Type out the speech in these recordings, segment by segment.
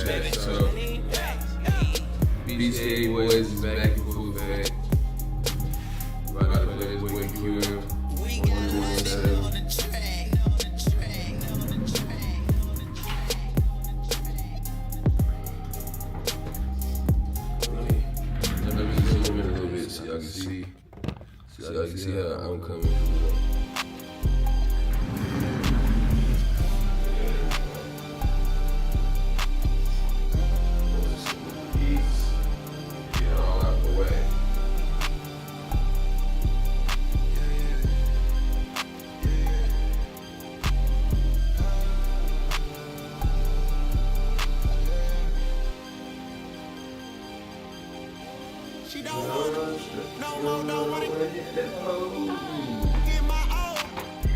baby. So, BTA Boyz is back in full effect. About to play this Wake Cure. We got money on the track. Let me zoom in a little bit so y'all can see how I'm coming through. She don't want it, no more, don't want it. Get my own,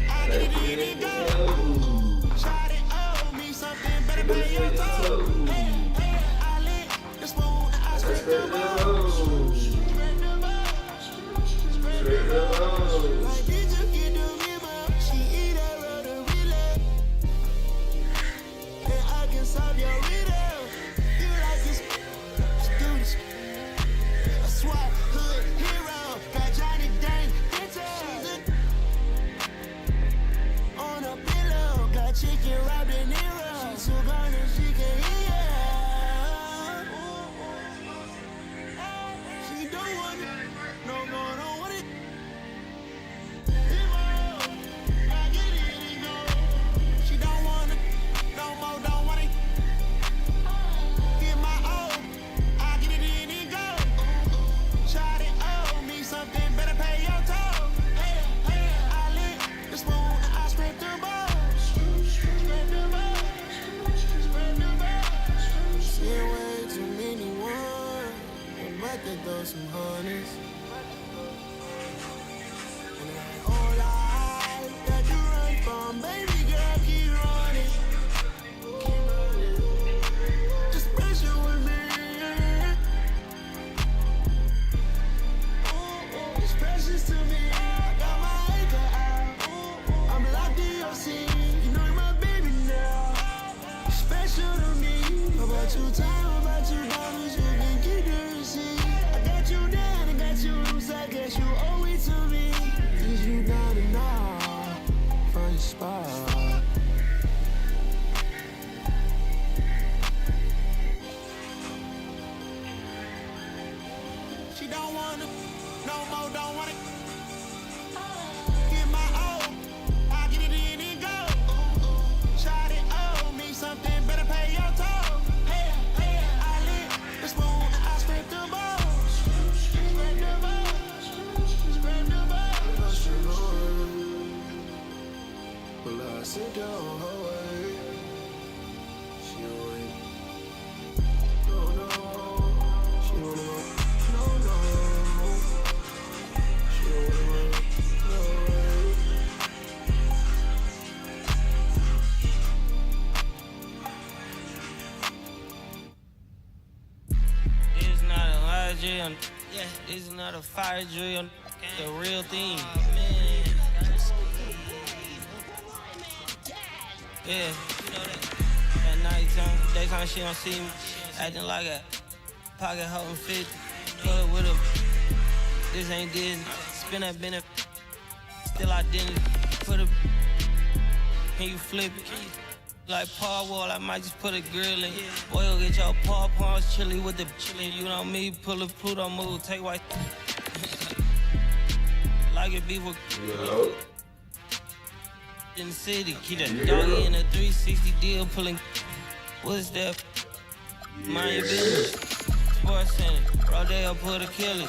I need it go. Shot it, oh, me something better pay your toll. Hey, hey, I lit the spoon and I spread the balls. Spread the balls, spread the balls. Like did you get the memo? She eat her roll the relay. And I can solve your riddle. You like this, let's do this. SWAT hood hero, got Johnny Dang bitches on a pillow, got chicken wrapped in Nero. So gone and she can hear. She don't want it, no more, don't want it. I get it and go. She don't want it, no more, don't want it. Get my own, I get it in and go. Shot it, oh, me something better pay your toll. Hey, hey, I lit the spoon and I spread the balls. Spread the balls, spread the balls. Seen way too many ones, I'm about to throw some honeys. And I ain't gonna lie, that you run from, baby girl, keep running. Keep running. Just pressure with me. It's precious to me. I got my anchor out. I'm locked in your scene. You know you're my baby now. You're special to me. About your time, about your dollars, you can keep the receipt. I got you down, I got you loose. I guess you owe it to me. Cause you down and out from your spot. She don't want it, no more, don't want it. Get my own, I get it in and go. Shot it, oh, me something better pay your toll. Hey, hey, I lit the spoon and I spread the balls. Spread the balls, spread the balls. Well, I sit down her way. She away. No, no, she wanna go. No, no, she wanna go. No way. This is not a lie drill. Yeah, this is not a fire drill. The real thing. Yeah, you know that. At nighttime, daytime she don't see me. Acting like a pocket holding 50. Pull it with a. This ain't Disney. Spin that benefit. Still identity. Put a. Can you flip it? Like Paul Wall, I might just put a grill in. Boy, go get your paw paws chili with the chili. You know me, pull a Pluto move, take white. Like it be with in the city. Keep that doggy in a 360 deal, pulling. What's that? Mind your business. Sports Center, Rodeo put a killer.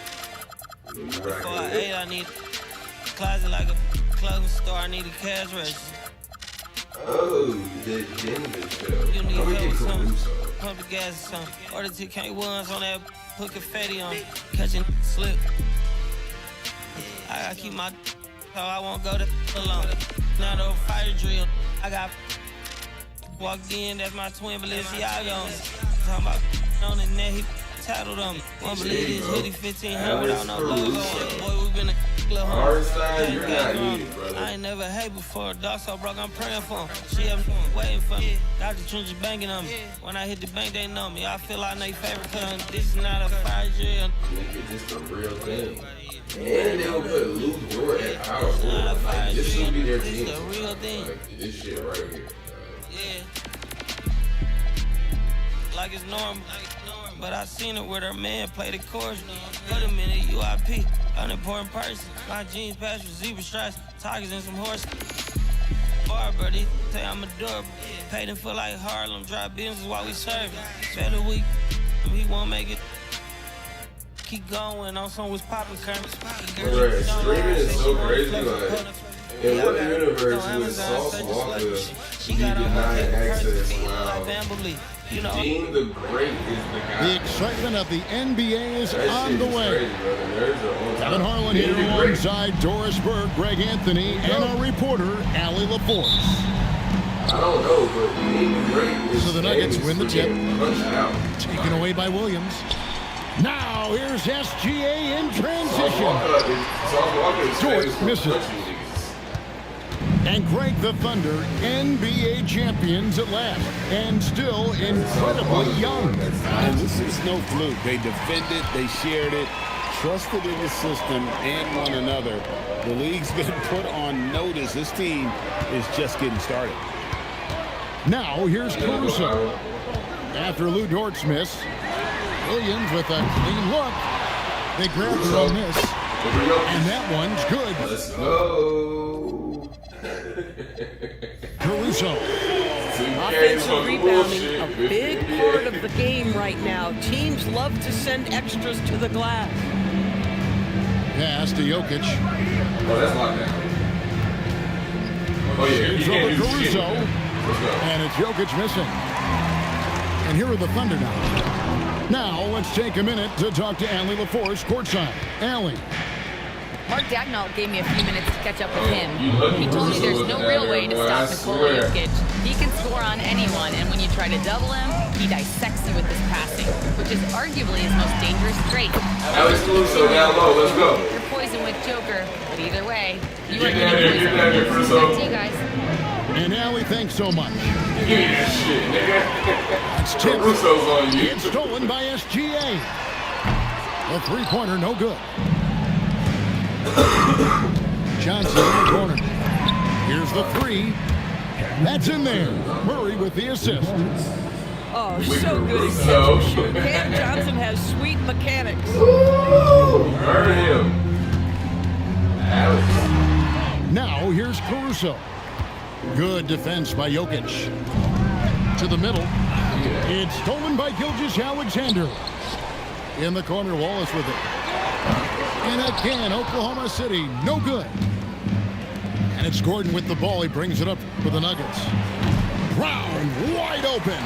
Before I ate, I need a closet like a clothing store. I need a cash register. Oh, the Denver show. You need I'm gonna help get with something, Caruso. pump the gas or something. Order TK1s on that, put confetti on, catching slip. I gotta keep my so I won't go to alone. Now the fire drill, I got walked in, that's my twin Balenciaga on it. Talking about on the net, he tattled on me. Won't believe this hoodie 1500, I don't know logo on it. Boy, we been little Hardenstein, you're not needed, brother. I ain't never hate before. Dog so broke, I'm praying for him. She up waiting for me. Got the trenches banging on me. When I hit the bank, they know me. I feel like they favorite cause this is not a 5 year. Nigga, this the real thing. And they don't put Luke Dort at power forward. Like, this should be their team. This the real thing. Like, this shit right here. Yeah. Like it's normal. But I seen it with her man play the chorus. Put him in a UIP, unimportant person. My jeans patch with zebra stripes, tigers and some horses. Barber, they say I'm adorable. Paid him for like Harlem, drive business while we serving. Better week, he won't make it. Keep going on some was popping currents. Right, streaming is so crazy. Like, in what universe would Sauce Walker be denied access while Dean the Great is the guy? The excitement of the NBA is That on shit the is way. crazy, brother. Kevin Harlan here alongside Doris Berg, Greg Anthony, and our reporter, Allie LaForce. I don't know, but Dean the Great is So the Nuggets win the tip. punched out. Taken away by Williams. Now here's SGA in Sauce transition. Walker is Dort famous for misses. punching niggas. And Greg the Thunder, NBA champions at last, and still incredibly young. And this is no fluke. They defended, they shared it, trusted in the system and one another. The league's been put on notice. This team is just getting started. Now here's Caruso. After Lou Dort's miss, Williams with a clean look. They grab their own miss, and that one's good. Let's go. Caruso. Offensive rebounding, a big part of the game right now. Teams love to send extras to the glass. Pass to Jokic. Oh, that's lockdown. Oh, yeah. Here's over Caruso. And it's Jokic missing. And here are the Thunder now. Now, let's take a minute to talk to Allie LaForce courtside. Allie. Mark Dagnall gave me a few minutes to catch up with him. He told me there's no real way to stop Nikola Jokic. He can score on anyone, and when you try to double him, he dissects you with his passing, which is arguably his most dangerous trait. Alex Caruso down low. Let's go. You're poison with Joker, but either way, you are Get down there. Get down there, Caruso. Back to you guys. And Allie, thanks so much. Give me that shit, nigga. It's tipped. Caruso's on you. It's stolen by SGA. A three-pointer, no good. Johnson in the corner. Here's the three. That's in there. Murray with the assist. Oh, so good So. execution. Cam Johnson has sweet mechanics. Burn him. Alex. Now here's Caruso. Good defense by Jokic. To the middle. It's stolen by Gilgeous-Alexander. In the corner, Wallace with it. And again, Oklahoma City, no good. And it's Gordon with the ball. He brings it up for the Nuggets. Brown, wide open.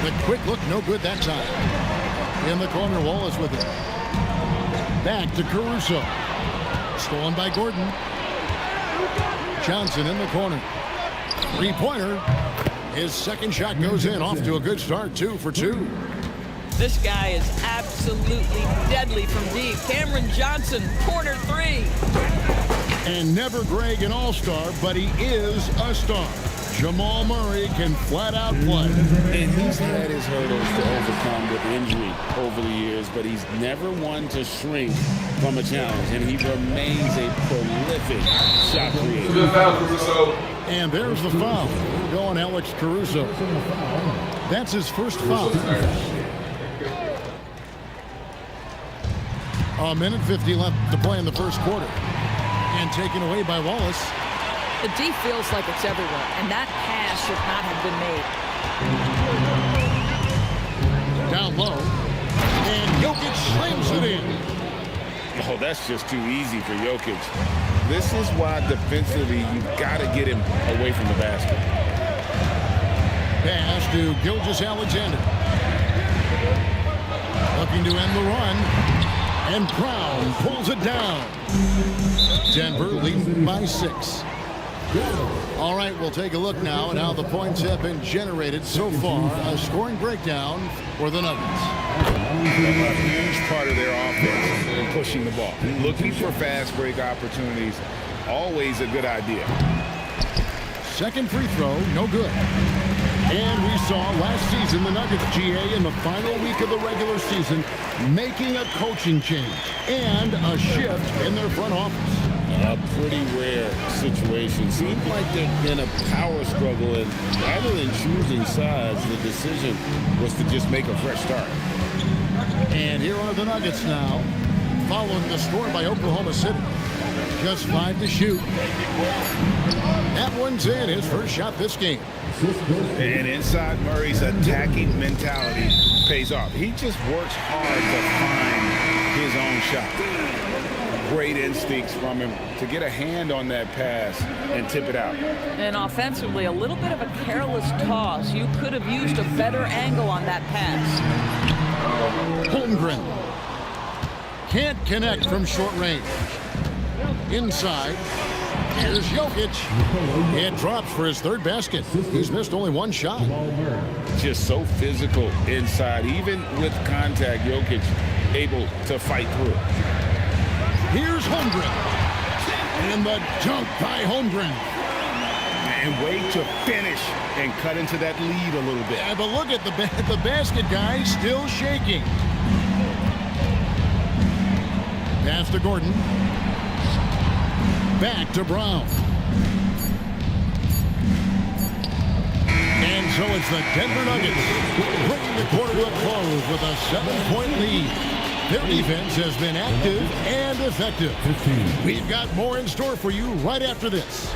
The quick look, no good that time. In the corner, Wallace with it. Back to Caruso. Stolen by Gordon. Johnson in the corner. Three-pointer. His second shot goes in. Off to a good start, 2 for 2. This guy is absolutely deadly from deep. Cameron Johnson, corner three. And never Greg an all-star, but he is a star. Jamal Murray can flat out play. And he's had his hurdles to overcome with injury over the years, but he's never one to shrink from a challenge, and he remains a prolific shot creator. Good foul, Caruso. And there's the foul. Going Alex Caruso. That's his first foul. A minute 50 left to play in the first quarter. And taken away by Wallace. The D feels like it's everywhere, and that pass should not have been made. Down low. And Jokic slams it in. Oh, that's just too easy for Jokic. This is why defensively you've got to get him away from the basket. Pass to Gilgeous-Alexander. Looking to end the run. And Brown pulls it down. Denver leading by 6. All right, we'll take a look now at how the points have been generated so far. A scoring breakdown for the Nuggets. A huge part of their offense is pushing the ball. Looking for fast break opportunities, always a good idea. Second free throw, no good. And we saw last season the Nuggets, GA, in the final week of the regular season, making a coaching change and a shift in their front office. A pretty rare situation. Seemed like there'd been a power struggle, and rather than choosing sides, the decision was to just make a fresh start. And here are the Nuggets now, following the score by Oklahoma City. Just 5 to shoot. That one's in, his first shot this game. And inside Murray's attacking mentality pays off. He just works hard to find his own shot. Great instincts from him to get a hand on that pass and tip it out. And offensively, a little bit of a careless toss. You could have used a better angle on that pass. Holmgren can't connect from short range. Inside, here's Jokic. It drops for his third basket. He's missed only one shot. Just so physical inside. Even with contact, Jokic able to fight through it. Here's Holmgren. And the dunk by Holmgren. And way to finish and cut into that lead a little bit. Yeah, but look at the basket guy still shaking. Pass to Gordon. Back to Brown. And so it's the Denver Nuggets bringing the quarter to a close with a 7-point lead. Their defense has been active and effective. We've got more in store for you right after this.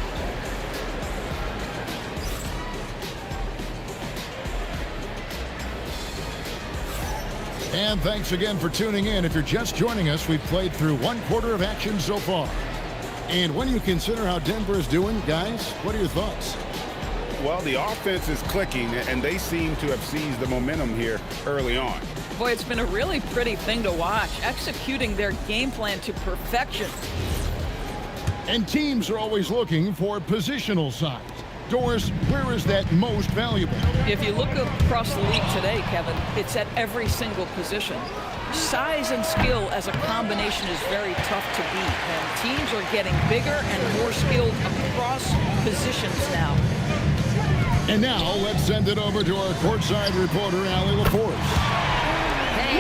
And thanks again for tuning in. If you're just joining us, we've played through one quarter of action so far. And when you consider how Denver is doing, guys, what are your thoughts? Well, the offense is clicking, and they seem to have seized the momentum here early on. Boy, it's been a really pretty thing to watch, executing their game plan to perfection. And teams are always looking for positional size. Doris, where is that most valuable? If you look across the league today, Kevin, it's at every single position. Size and skill as a combination is very tough to beat, and teams are getting bigger and more skilled across positions now. And now let's send it over to our courtside reporter, Allie LaForce. Hey,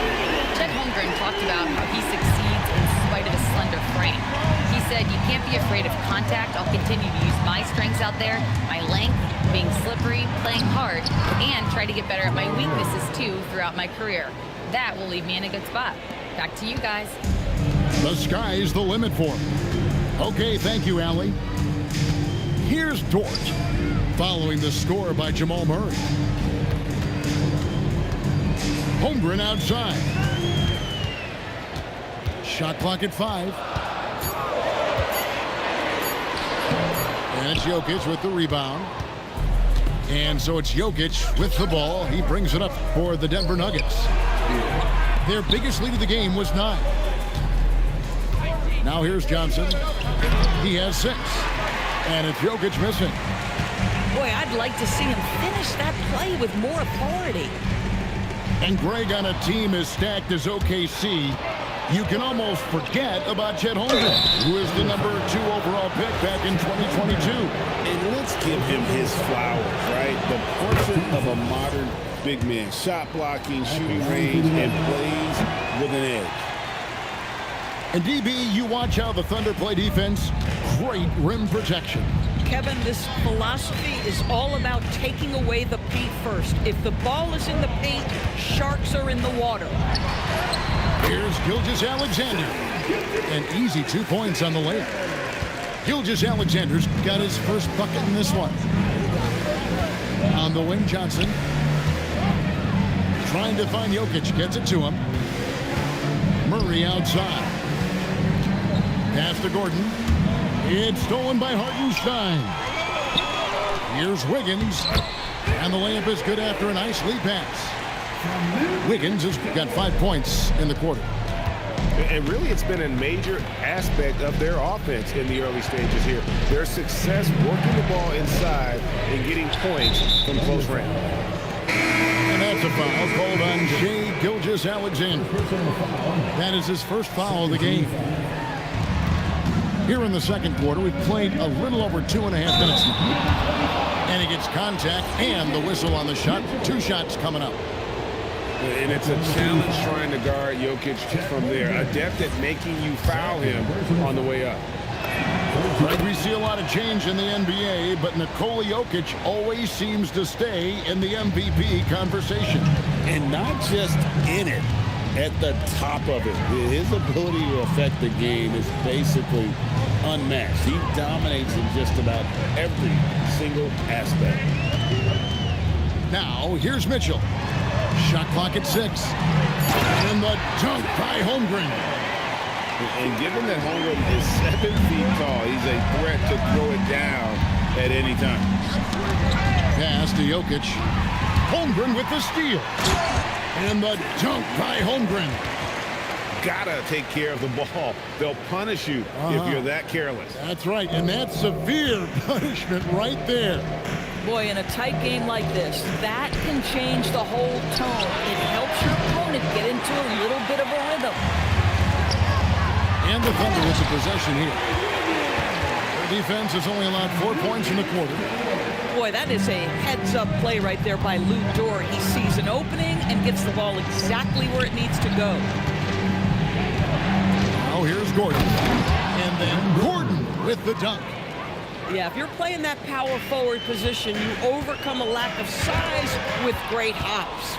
Chet Holmgren talked about how he succeeds in spite of his slender frame. He said, "You can't be afraid of contact. I'll continue to use my strengths out there, my length, being slippery, playing hard, and try to get better at my weaknesses too throughout my career. That will leave me in a good spot." Back to you guys. The sky's the limit for him. Okay, thank you, Allie. Here's Dort, following the score by Jamal Murray. Holmgren outside. Shot clock at 5. And it's Jokic with the rebound. And so it's Jokic with the ball. He brings it up for the Denver Nuggets. Their biggest lead of the game was 9. Now here's Johnson. He has 6. And it's Jokic missing. Boy, I'd like to see him finish that play with more authority. And Greg, on a team as stacked as OKC, you can almost forget about Chet Holmgren, who is the number 2 overall pick back in 2022. And let's give him his flowers, right? The portrait of a modern big man. Shot blocking, shooting range, and plays with an edge. And DB, you watch how the Thunder play defense. Great rim protection. Kevin, this philosophy is all about taking away the paint first. If the ball is in the paint, sharks are in the water. Here's Gilgeous-Alexander. An easy 2 points on the layup. Gilgeous-Alexander's got his first bucket in this one. On the wing, Johnson. Trying to find Jokic. Gets it to him. Murray outside. Pass to Gordon. It's stolen by Hartenstein. Here's Wiggins. And the layup is good after a nice lead pass. Wiggins has got 5 points in the quarter. And really, it's been a major aspect of their offense in the early stages here. Their success working the ball inside and getting points from close range. And that's a foul called on Shai Gilgeous-Alexander. That is his first foul of the game. Here in the second quarter, we've played a little over 2.5 minutes now. And he gets contact and the whistle on the shot. 2 shots coming up. And it's a challenge trying to guard Jokic from there. Adept at making you foul him on the way up. Right, we see a lot of change in the NBA, but Nikola Jokic always seems to stay in the MVP conversation. And not just in it, at the top of it. His ability to affect the game is basically unmatched. He dominates in just about every single aspect. Now, here's Mitchell. Shot clock at 6. And the dunk by Holmgren. And given that Holmgren is 7 feet tall, he's a threat to throw it down at any time. Pass to Jokic. Holmgren with the steal. And the dunk by Holmgren. Gotta take care of the ball. They'll punish you if you're that careless. That's right, and that's severe punishment right there. Boy, in a tight game like this, that can change the whole tone. It helps your opponent get into a little bit of a rhythm. And the Thunder with the possession here. Their defense has only allowed 4 points in the quarter. Boy, that is a heads-up play right there by Lou Dort. He sees an opening and gets the ball exactly where it needs to go. Now here's Gordon. And then Gordon with the dunk. Yeah, if you're playing that power forward position, you overcome a lack of size with great hops.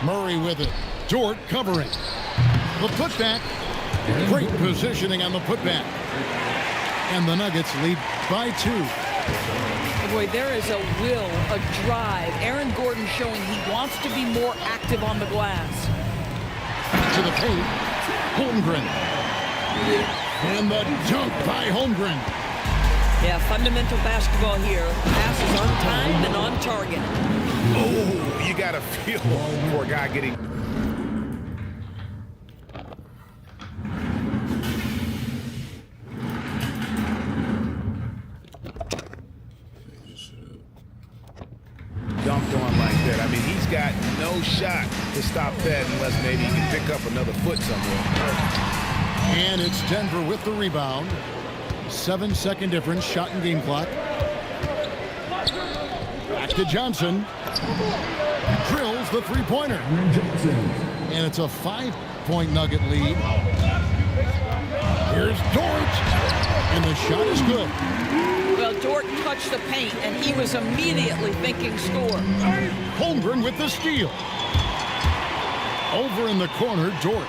Murray with it. Dort covering. The putback. Great positioning on the putback. And the Nuggets lead by 2. Boy, there is a will, a drive. Aaron Gordon showing he wants to be more active on the glass. To the paint. Holmgren. And the dunk by Holmgren. Yeah, fundamental basketball here. Passes on time and on target. Oh, you got to feel for a guy getting... dumped on like that. I mean, he's got no shot to stop that unless maybe he can pick up another foot somewhere. And it's Denver with the rebound. 7-second difference, shot and game clock. Back to Johnson. Drills the three-pointer. And it's a 5-point Nugget lead. Here's Dort. And the shot is good. Well, Dort touched the paint, and he was immediately thinking score. Holmgren with the steal. Over in the corner, Dort.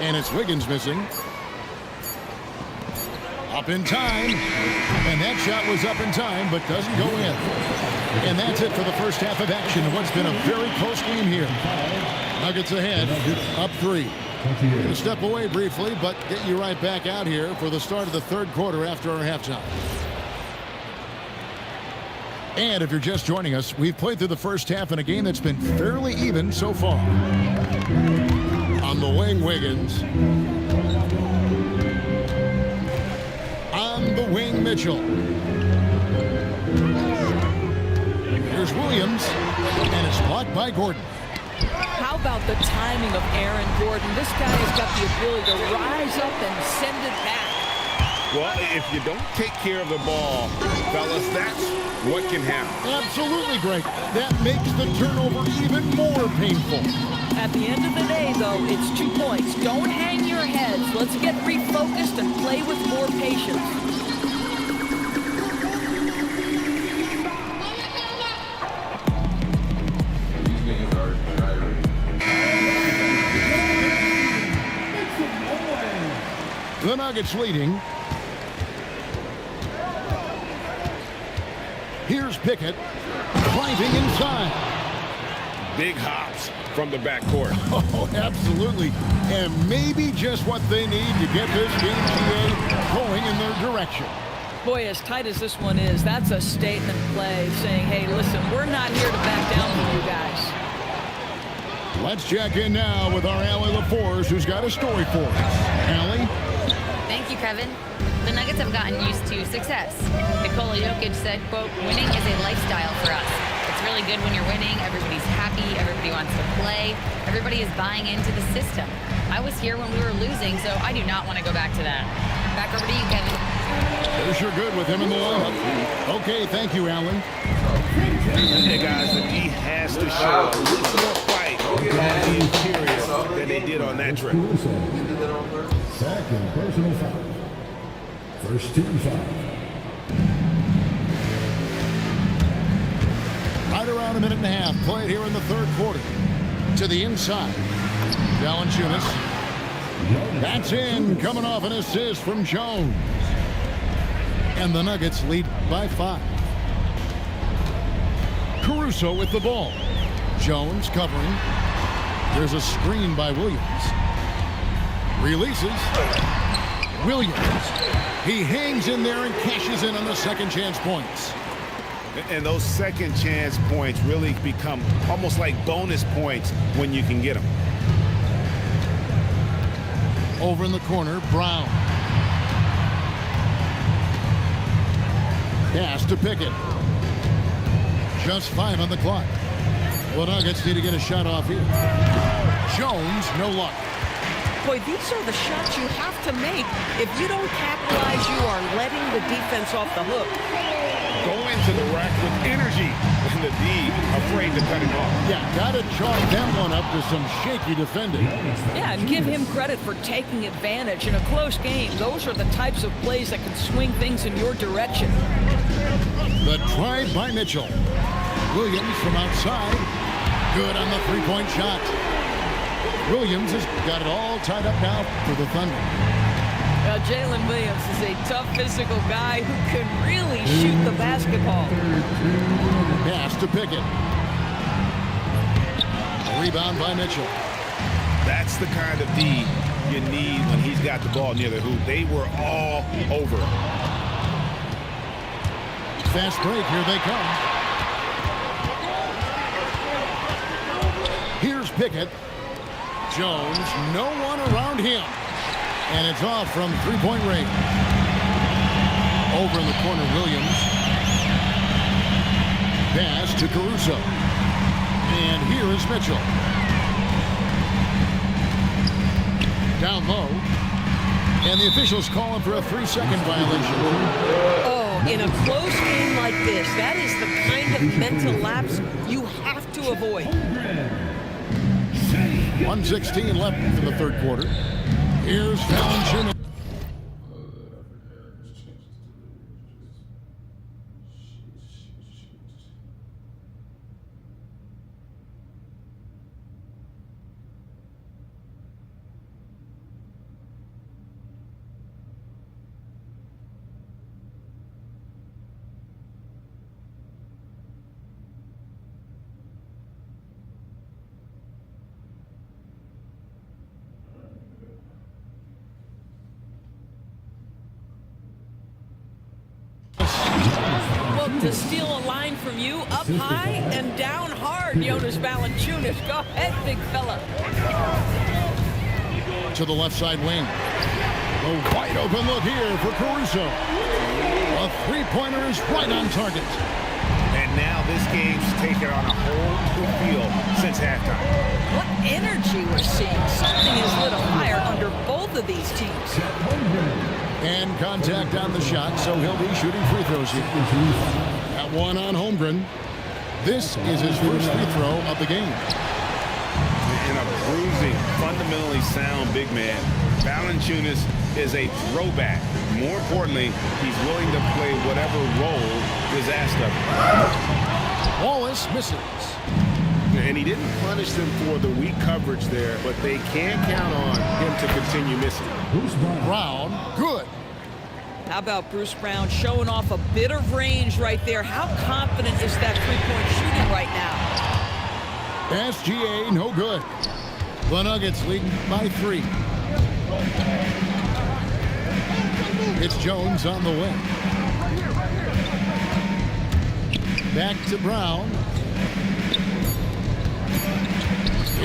And it's Wiggins missing. Up in time. And that shot was up in time, but doesn't go in. And that's it for the first half of action in what's been a very close game here. Nuggets ahead, up 3. We're going to step away briefly, but get you right back out here for the start of the third quarter after our halftime. And if you're just joining us, we've played through the first half in a game that's been fairly even so far. On the wing, Wiggins. On the wing, Mitchell. Here's Williams, and it's blocked by Gordon. How about the timing of Aaron Gordon? This guy has got the ability to rise up and send it back. Well, if you don't take care of the ball, fellas, that's what can happen. Absolutely, Greg. That makes the turnover even more painful. At the end of the day, though, it's 2 points. Don't hang your heads. Let's get refocused and play with more patience. The Nuggets leading. Here's Pickett driving inside. Big hops from the backcourt. Oh, absolutely. And maybe just what they need to get this game going in their direction. Boy, as tight as this one is, that's a statement play saying, hey, listen, we're not here to back down from you guys. Let's check in now with our Allie LaForce, who's got a story for us. Allie? Thank you, Kevin. The Nuggets have gotten used to success. Nikola Jokic said, quote, winning is a lifestyle for us. It's really good when you're winning. Everybody's happy. Everybody wants to play. Everybody is buying into the system. I was here when we were losing, so I do not want to go back to that. Back over to you, Kevin. They're sure good with him in the lineup. Okay, thank you, Allen. Hey, guys, the D has to show a little more fight on the interior than they did on that trip. Second personal foul. First team foul. Right around a minute and a half played here in the third quarter. To the inside. Valanciunas. That's in, coming off an assist from Jones. And the Nuggets lead by 5. Caruso with the ball. Jones covering. There's a screen by Williams. Releases. Williams. He hangs in there and cashes in on the second chance points. And those second chance points really become almost like bonus points when you can get them. Over in the corner, Brown. Pass to Pickett. Just 5 on the clock. The Nuggets need to get a shot off here. Jones, no luck. Boy, these are the shots you have to make. If you don't capitalize, you are letting the defense off the hook. Go into the rack with energy, and the D afraid to cut him off. Yeah, gotta chalk that one up to some shaky defending. Yeah, and give him credit for taking advantage in a close game. Those are the types of plays that can swing things in your direction. The drive by Mitchell. Williams from outside. Good on the three-point shot. Williams has got it all tied up now for the Thunder. Jalen Williams is a tough physical guy who can really shoot the basketball. Pass to Pickett. Rebound by Mitchell. That's the kind of D you need when he's got the ball near the hoop. They were all over him. Fast break, here they come. Here's Pickett. Jones, no one around him. And it's off from three-point range. Over in the corner, Williams. Pass to Caruso. And here is Mitchell. Down low. And the officials call him for a 3-second violation. Oh, in a close game like this, that is the kind of mental lapse you have to avoid. 1:16 left in the third quarter. Here's Valanciunas. Well, to steal a line from you, up high and down hard, Jonas Valanciunas. Go ahead, big fella. To the left side wing. A wide open look here for Caruso. A three-pointer is right on target. And now this game's taken on a whole new feel since halftime. What energy we're seeing. Something has lit a fire under both of these teams. And contact on the shot, so he'll be shooting free throws here. That one on Holmgren. This is his first free throw of the game. In a bruising, fundamentally sound big man, Valanciunas is a throwback. More importantly, he's willing to play whatever role is asked of him. Wallace misses. And he didn't punish them for the weak coverage there, but they can't count on him to continue missing. Brown, good. How about Bruce Brown showing off a bit of range right there? How confident is that three-point shooting right now? SGA, no good. The Nuggets leading by 3. It's Jones on the wing. Back to Brown.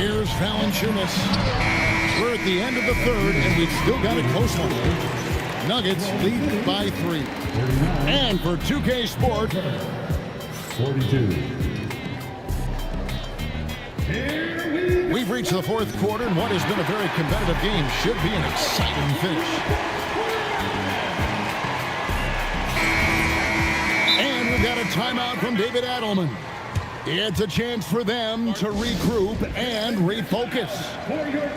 Here's Valanciunas. We're at the end of the third, and we've still got a close one. Nuggets lead by 3. And for 2K Sport, 42. we've reached the fourth quarter, and what has been a very competitive game should be an exciting finish. And we've got a timeout from David Adelman. It's a chance for them to regroup and refocus. For your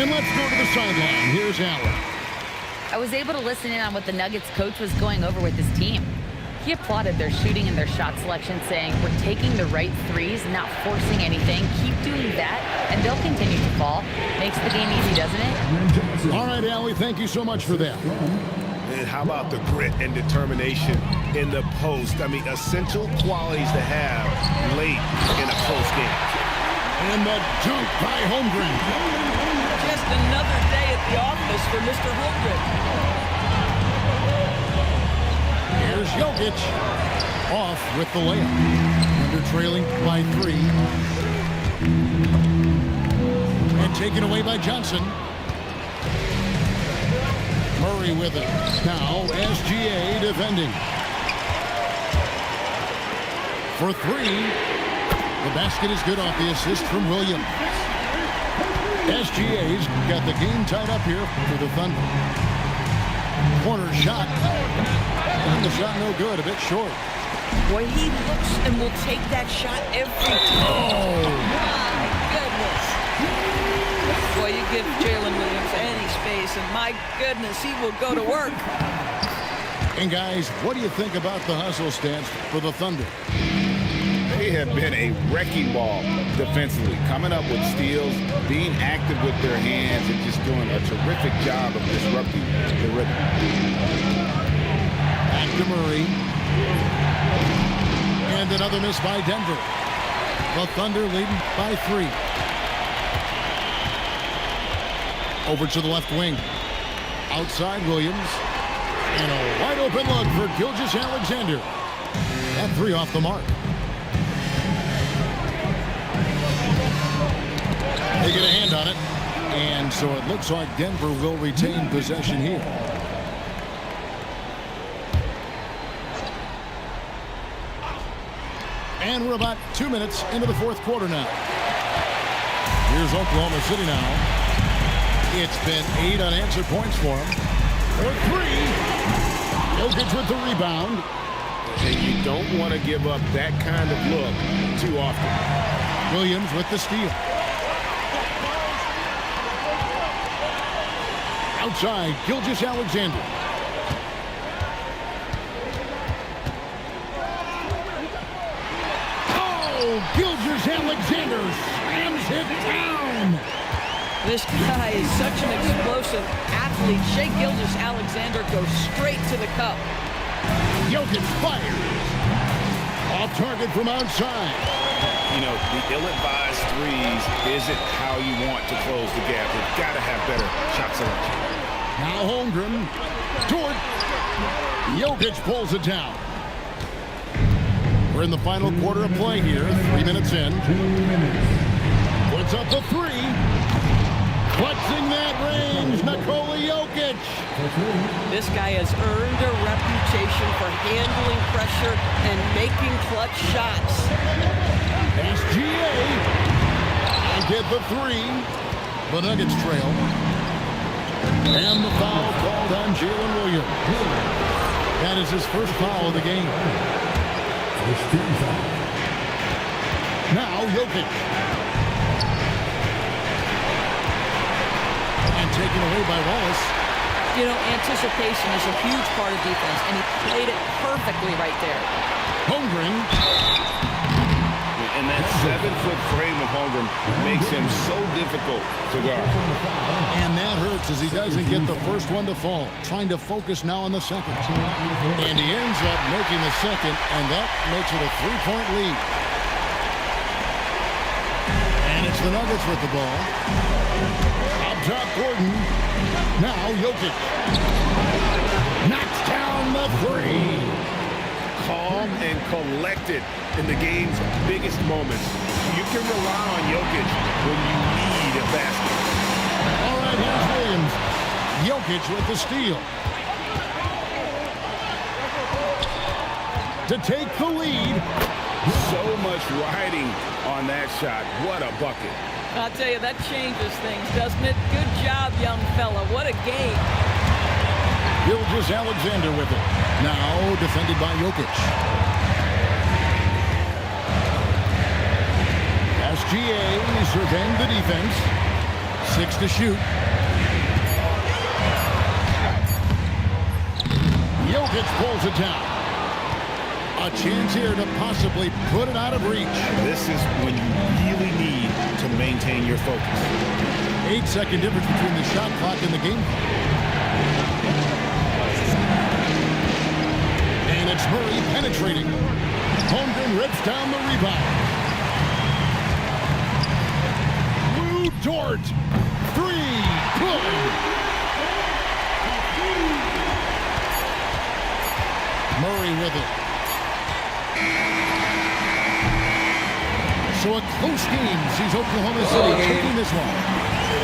And let's go to the sideline. Here's Allen. I was able to listen in on what the Nuggets coach was going over with his team. He applauded their shooting and their shot selection, saying, "We're taking the right threes, not forcing anything. Keep doing that, and they'll continue to fall." Makes the game easy, doesn't it? All right, Allie, thank you so much for that. And how about the grit and determination in the post? I mean, essential qualities to have late in a close game. And the dunk by Holmgren. Just another day at the office for Mr. Holmgren. Here's Jokic off with the layup. Under trailing by 3. And taken away by Johnson. Murray with it. Now SGA defending. For 3. The basket is good off the assist from Williams. SGA's got the game tied up here for the Thunder. Corner shot. And the shot no good, a bit short. Boy, he looks and will take that shot every time. Oh! My goodness. Boy, you give Jalen Williams any space, and my goodness, he will go to work. And guys, what do you think about the hustle stance for the Thunder? They have been a wrecking ball defensively, coming up with steals, being active with their hands, and just doing a terrific job of disrupting the rhythm. Back to Murray. And another miss by Denver. The Thunder leading by 3. Over to the left wing. Outside Williams. And a wide open look for Gilgeous-Alexander. That 3 off the mark. They get a hand on it. And so it looks like Denver will retain possession here. And we're about 2 minutes into the fourth quarter now. Here's Oklahoma City now. It's been 8 unanswered points for them. For 3. Jokic with the rebound. And you don't want to give up that kind of look too often. Williams with the steal. Outside, Gilgeous-Alexander. Oh, Gilgeous-Alexander slams it down. This guy is such an explosive athlete. Shai Gilgeous-Alexander goes straight to the cup. Jokic fires. Off target from outside. You know, the ill-advised threes isn't how you want to close the gap. You've got to have better shot selection. Now Holmgren. Dort. Jokic pulls it down. We're in the final quarter of play here. 3 minutes in. Puts up the 3. Flexing that range, Nikola Jokic. This guy has earned a reputation for handling pressure and making clutch shots. SGA. And get the 3. The Nuggets trail. And the foul called on Jalen Williams. That is his first foul of the game. Now Jokic. And taken away by Wallace. You know, anticipation is a huge part of defense, and he played it perfectly right there. Holmgren. And that 7-foot frame of Holmgren makes him so difficult to guard. And that hurts as he doesn't get the first one to fall. Trying to focus now on the second. And he ends up making the second, and that makes it a 3-point lead. And it's the Nuggets with the ball. Up top, Gordon. Now Jokic. Knocks down the three. Calm and collected in the game's biggest moments. You can rely on Jokic when you need a basket. All right, here's Williams. Jokic with the steal. To take the lead. So much riding on that shot. What a bucket. I'll tell you, that changes things, doesn't it? Good job, young fella. What a game. Gilgeous-Alexander with it. Now defended by Jokic. SGA surveying the defense. 6 to shoot. Jokic pulls it down. A chance here to possibly put it out of reach. This is when you really need to maintain your focus. 8-second difference between the shot clock and the game. And it's Murray penetrating. Holmgren rips down the rebound. Lou Dort. 3. Good. Murray with it. So a close game sees Oklahoma City taking this one.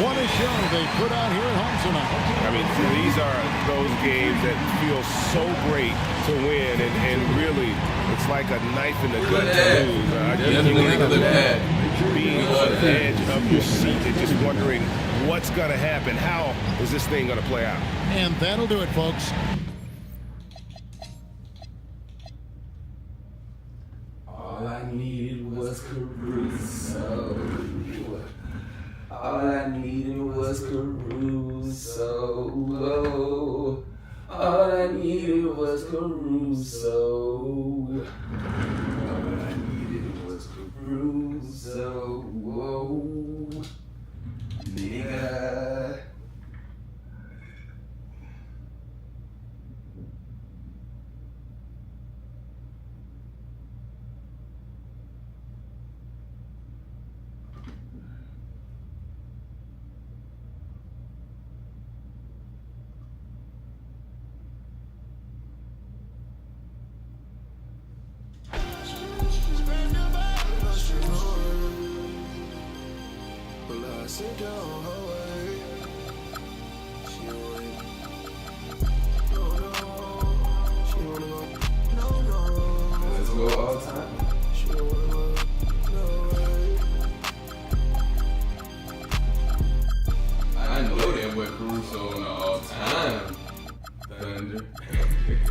What a show they put out here at home tonight. I mean, these are those games that feel so great to win, and really, it's like a knife in the gut to lose. Being on the edge of your seat and just wondering what's going to happen. How is this thing going to play out? And that'll do it, folks. All I needed was Caruso. All I needed was Caruso. All I needed was Caruso. All I needed was Caruso. Whoa, nigga. Sit down, away. She wanna go. No. Let's go all time. She wanna go. No way. I know that with Caruso on the all-time Thunder.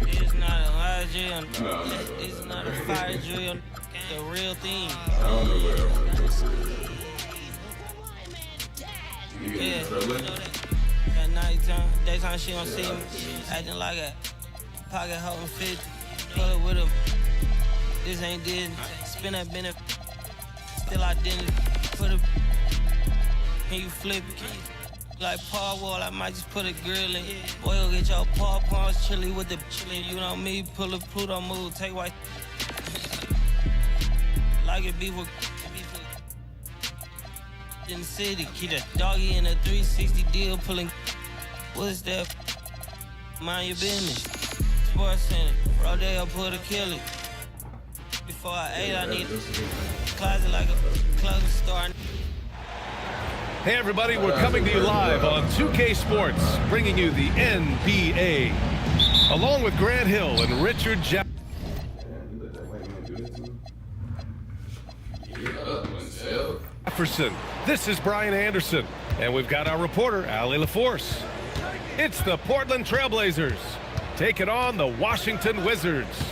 It's not a lie, Jill. No, I'm not going It's to not a fire drill. The real thing. I don't know where I want to go see it. You Yeah, getting you in know trouble? that. At nighttime, daytime she don't see me. Acting like a pocket holding 50. Pull it with her. This ain't Disney. Spin that benefit. Still identity. Put a. Can you flip it? Like Paul Wall, I might just put a grill in. Boy, go get your paw paws chili with the chili. You know me, pull a Pluto move, take white. Like it beef with in the city. Keep that doggy in a 360 deal, pulling. What's that? Mind your business. Sports Center, Rodeo, put a kill it. Before I ate, I need a closet like a clothing store. Hey everybody, we're coming to you live on 2K Sports, bringing you the NBA, along with Grant Hill and Richard Jefferson. This is Brian Anderson, and we've got our reporter, Allie LaForce. It's the Portland Trailblazers taking on the Washington Wizards.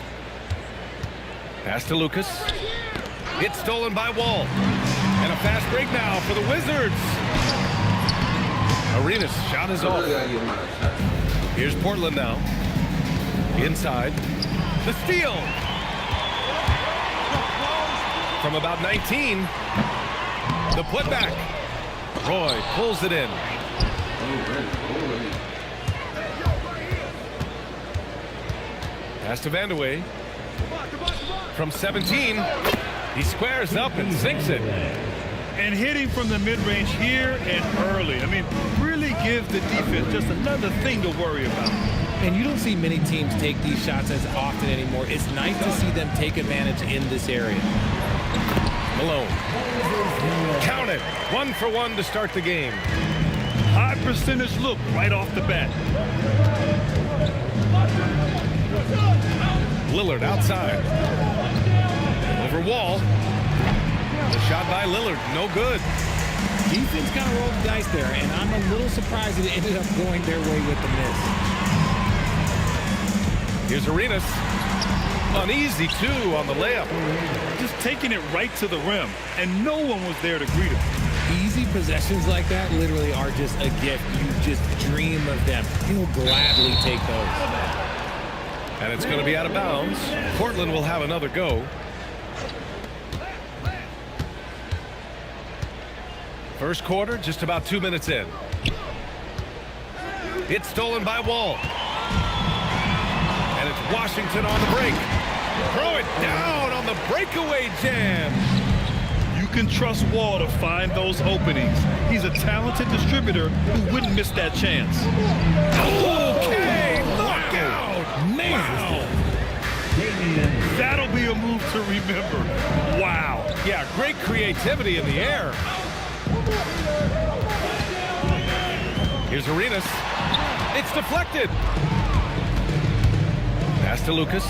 Pass to Lucas. It's stolen by Wall. And a fast break now for the Wizards. Arenas shot is off. Here's Portland now. Inside. The steal. from about 19. The putback. Roy pulls it in. Pass to Vandeweghe. From 17, he squares up and sinks it. And hitting from the mid-range here and early. I mean, really give the defense just another thing to worry about. And you don't see many teams take these shots as often anymore. It's nice to see them take advantage in this area. Malone. Count it. 1 for 1 to start the game. High percentage look right off the bat. Lillard outside. Over Wall. The shot by Lillard, no good. Defense kind of rolled the dice there, and I'm a little surprised that it ended up going their way with the miss. Here's Arenas. Uneasy, too, on the layup. Just taking it right to the rim, and no one was there to greet him. Easy possessions like that literally are just a gift. You just dream of them. He'll gladly take those. And it's going to be out of bounds. Portland will have another go. First quarter, just about 2 minutes in. It's stolen by Wall. And it's Washington on the break. Throw it down on the breakaway jam. You can trust Wall to find those openings. He's a talented distributor who wouldn't miss that chance. Okay, knockout. Man. Wow. That'll be a move to remember. Wow. Yeah, great creativity in the air. Here's Arenas. It's deflected. Pass to Lucas.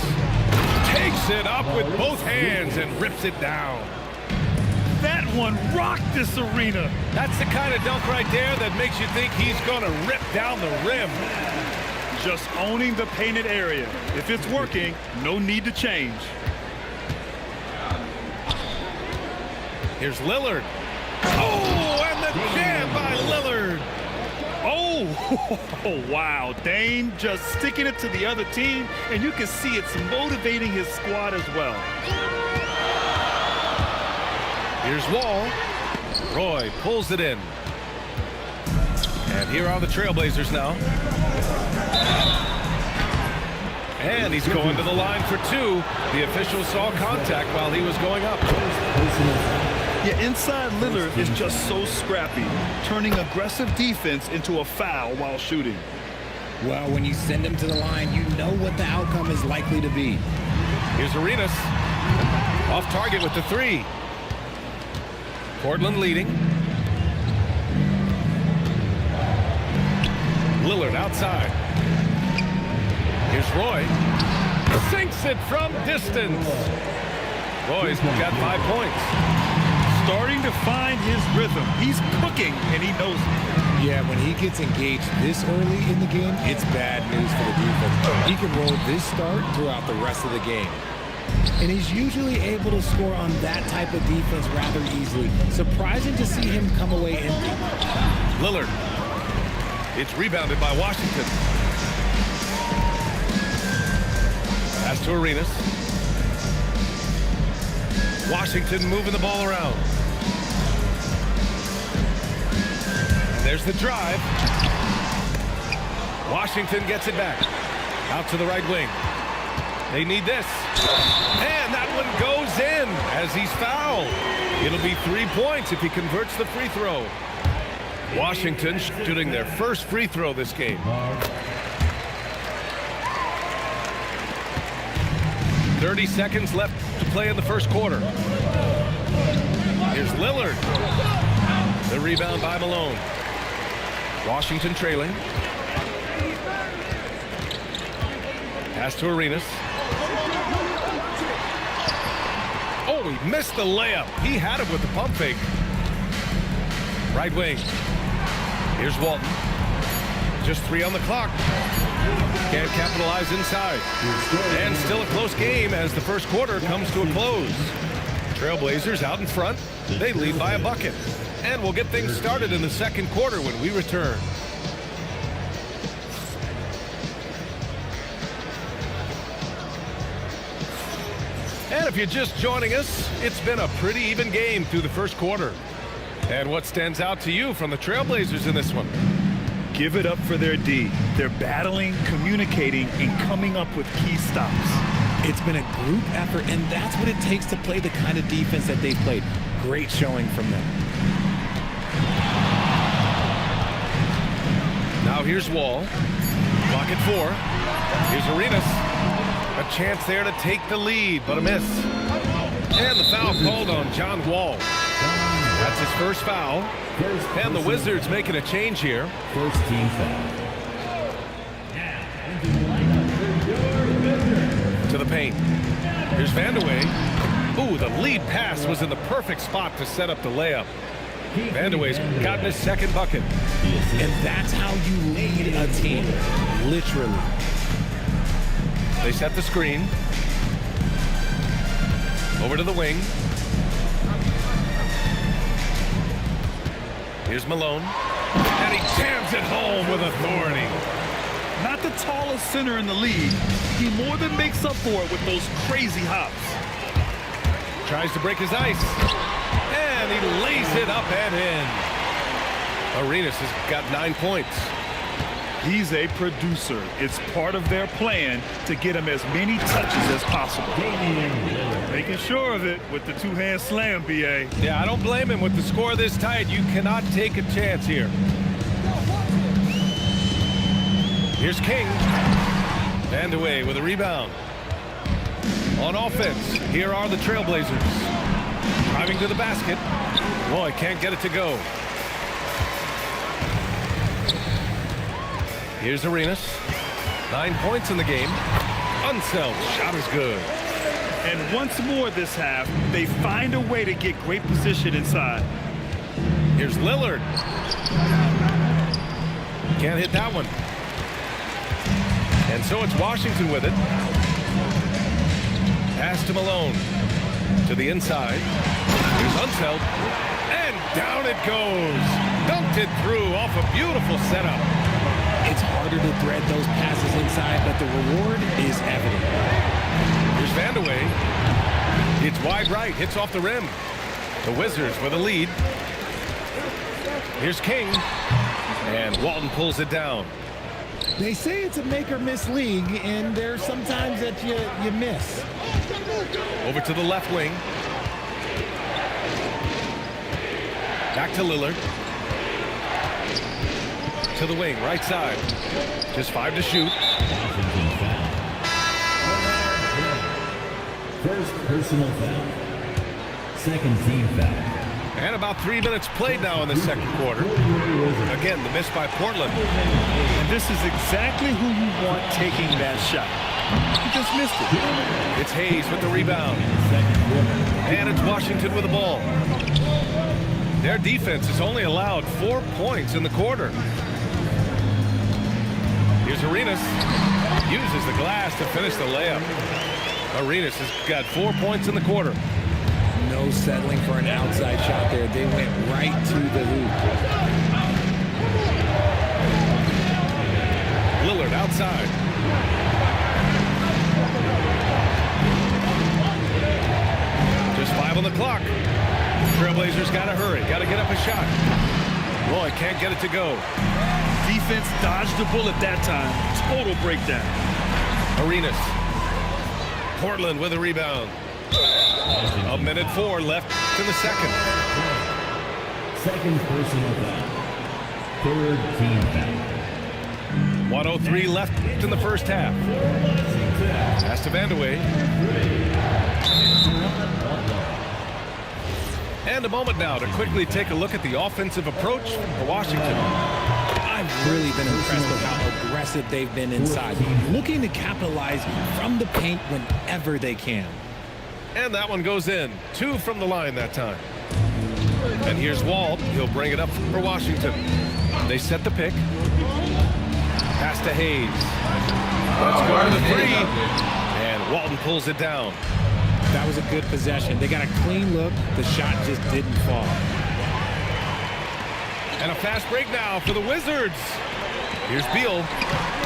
Takes it up with both hands and rips it down. That one rocked this arena. That's the kind of dunk right there that makes you think he's going to rip down the rim. Just owning the painted area. If it's working, no need to change. Here's Lillard. Oh, and the jam by Lillard. Oh, wow. Dane just sticking it to the other team, and you can see it's motivating his squad as well. Here's Wall. Roy pulls it in. And here are the Trailblazers now. And he's going to the line for 2. The official saw contact while he was going up. Yeah, inside Lillard is just so scrappy, turning aggressive defense into a foul while shooting. Well, when you send him to the line, you know what the outcome is likely to be. Here's Arenas. Off target with the 3. Portland leading. Lillard outside. Here's Roy. Sinks it from distance. Roy's got 5 points. Starting to find his rhythm. He's cooking, and he knows it. Yeah, when he gets engaged this early in the game, it's bad news for the defense. He can roll this start throughout the rest of the game. And he's usually able to score on that type of defense rather easily. Surprising to see him come away empty. Lillard. It's rebounded by Washington. Pass to Arenas. Washington moving the ball around. And there's the drive. Washington gets it back. Out to the right wing. They need this. And that one goes in as he's fouled. It'll be 3 points if he converts the free throw. Washington shooting their first free throw this game. 30 seconds left to play in the first quarter. Here's Lillard. The rebound by Malone. Washington trailing. Pass to Arenas. Oh, he missed the layup. He had it with the pump fake. Right wing. Here's Walton. Just 3 on the clock. Can't capitalize inside. And still a close game as the first quarter comes to a close. Trailblazers out in front. They lead by a bucket. And we'll get things started in the second quarter when we return. And if you're just joining us, it's been a pretty even game through the first quarter. And what stands out to you from the Trailblazers in this one? Give it up for their D. They're battling, communicating, and coming up with key stops. It's been a group effort, and that's what it takes to play the kind of defense that they've played. Great showing from them. Now here's Wall. Clock at 4. Here's Arenas. A chance there to take the lead, but a miss. And the foul called on John Wall. That's his first foul. And the Wizards making a change here. First team foul. To the paint. Here's Vandeweghe. Ooh, the lead pass was in the perfect spot to set up the layup. Vandeweghe's gotten his second bucket. And that's how you lead a team. Literally. They set the screen. Over to the wing. Here's Malone. And he jams it home with authority. Not the tallest center in the league. He more than makes up for it with those crazy hops. Tries to break his ice. And he lays it up and in. Arenas has got 9 points. He's a producer. It's part of their plan to get him as many touches as possible. Making sure of it with the two-hand slam, B.A. Yeah, I don't blame him with the score this tight. You cannot take a chance here. Here's King. Vandeweghe with a rebound. On offense, here are the Trailblazers. Driving to the basket. Boy, can't get it to go. Here's Arenas. 9 points in the game. Unseld. Shot is good. And once more this half, they find a way to get great position inside. Here's Lillard. Can't hit that one. And so it's Washington with it. Pass to Malone. To the inside. Here's Unseld. And down it goes. Dunked it through off a beautiful setup. It's harder to thread those passes inside, but the reward is evident. Here's Vandeweghe. It's wide right. Hits off the rim. The Wizards with a lead. Here's King. And Walton pulls it down. They say it's a make-or-miss league, and there's sometimes that you miss. Over to the left wing. Back to Lillard. To the wing, right side. Just 5 to shoot. First personal foul. Second team foul. And about 3 minutes played now in the second quarter. Again, the miss by Portland. And this is exactly who you want taking that shot. He just missed it. It's Hayes with the rebound. And it's Washington with the ball. Their defense has only allowed 4 points in the quarter. Here's Arenas. Uses the glass to finish the layup. Arenas has got 4 points in the quarter. No settling for an outside shot there. They went right to the hoop. Lillard outside. Just 5 on the clock. Trailblazers got to hurry. Got to get up a shot. Boy, can't get it to go. Defense dodged the bullet that time. Total breakdown. Arenas. Portland with a rebound. 1:04 left to the second. Second personal foul. Third team foul. 1:03 left in the first half. Pass to Vandeweghe. And a moment now to quickly take a look at the offensive approach for Washington. I've really been impressed with how aggressive they've been inside, looking to capitalize from the paint whenever they can. And that one goes in. 2 from the line that time. And here's Wall. He'll bring it up for Washington. They set the pick. Pass to Hayes. Let's go to the 3. And Walton pulls it down. That was a good possession. They got a clean look. The shot just didn't fall. And a fast break now for the Wizards. Here's Beal.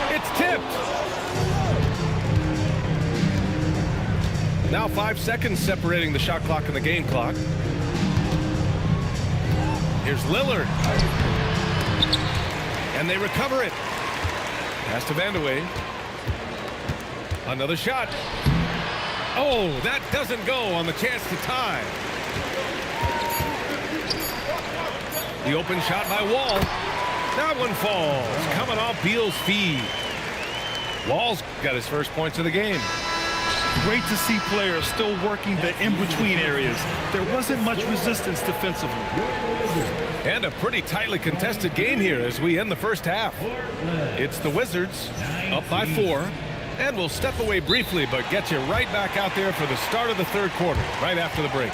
It's tipped. Now 5 seconds separating the shot clock and the game clock. Here's Lillard. And they recover it. Pass to Vandeweghe. Another shot. Oh, that doesn't go on the chance to tie. The open shot by Wall. That one falls. Coming off Beal's feed. Wall's got his first points of the game. Great to see players still working the in-between areas. There wasn't much resistance defensively. And a pretty tightly contested game here as we end the first half. It's the Wizards up by 4. And we'll step away briefly, but get you right back out there for the start of the third quarter, right after the break.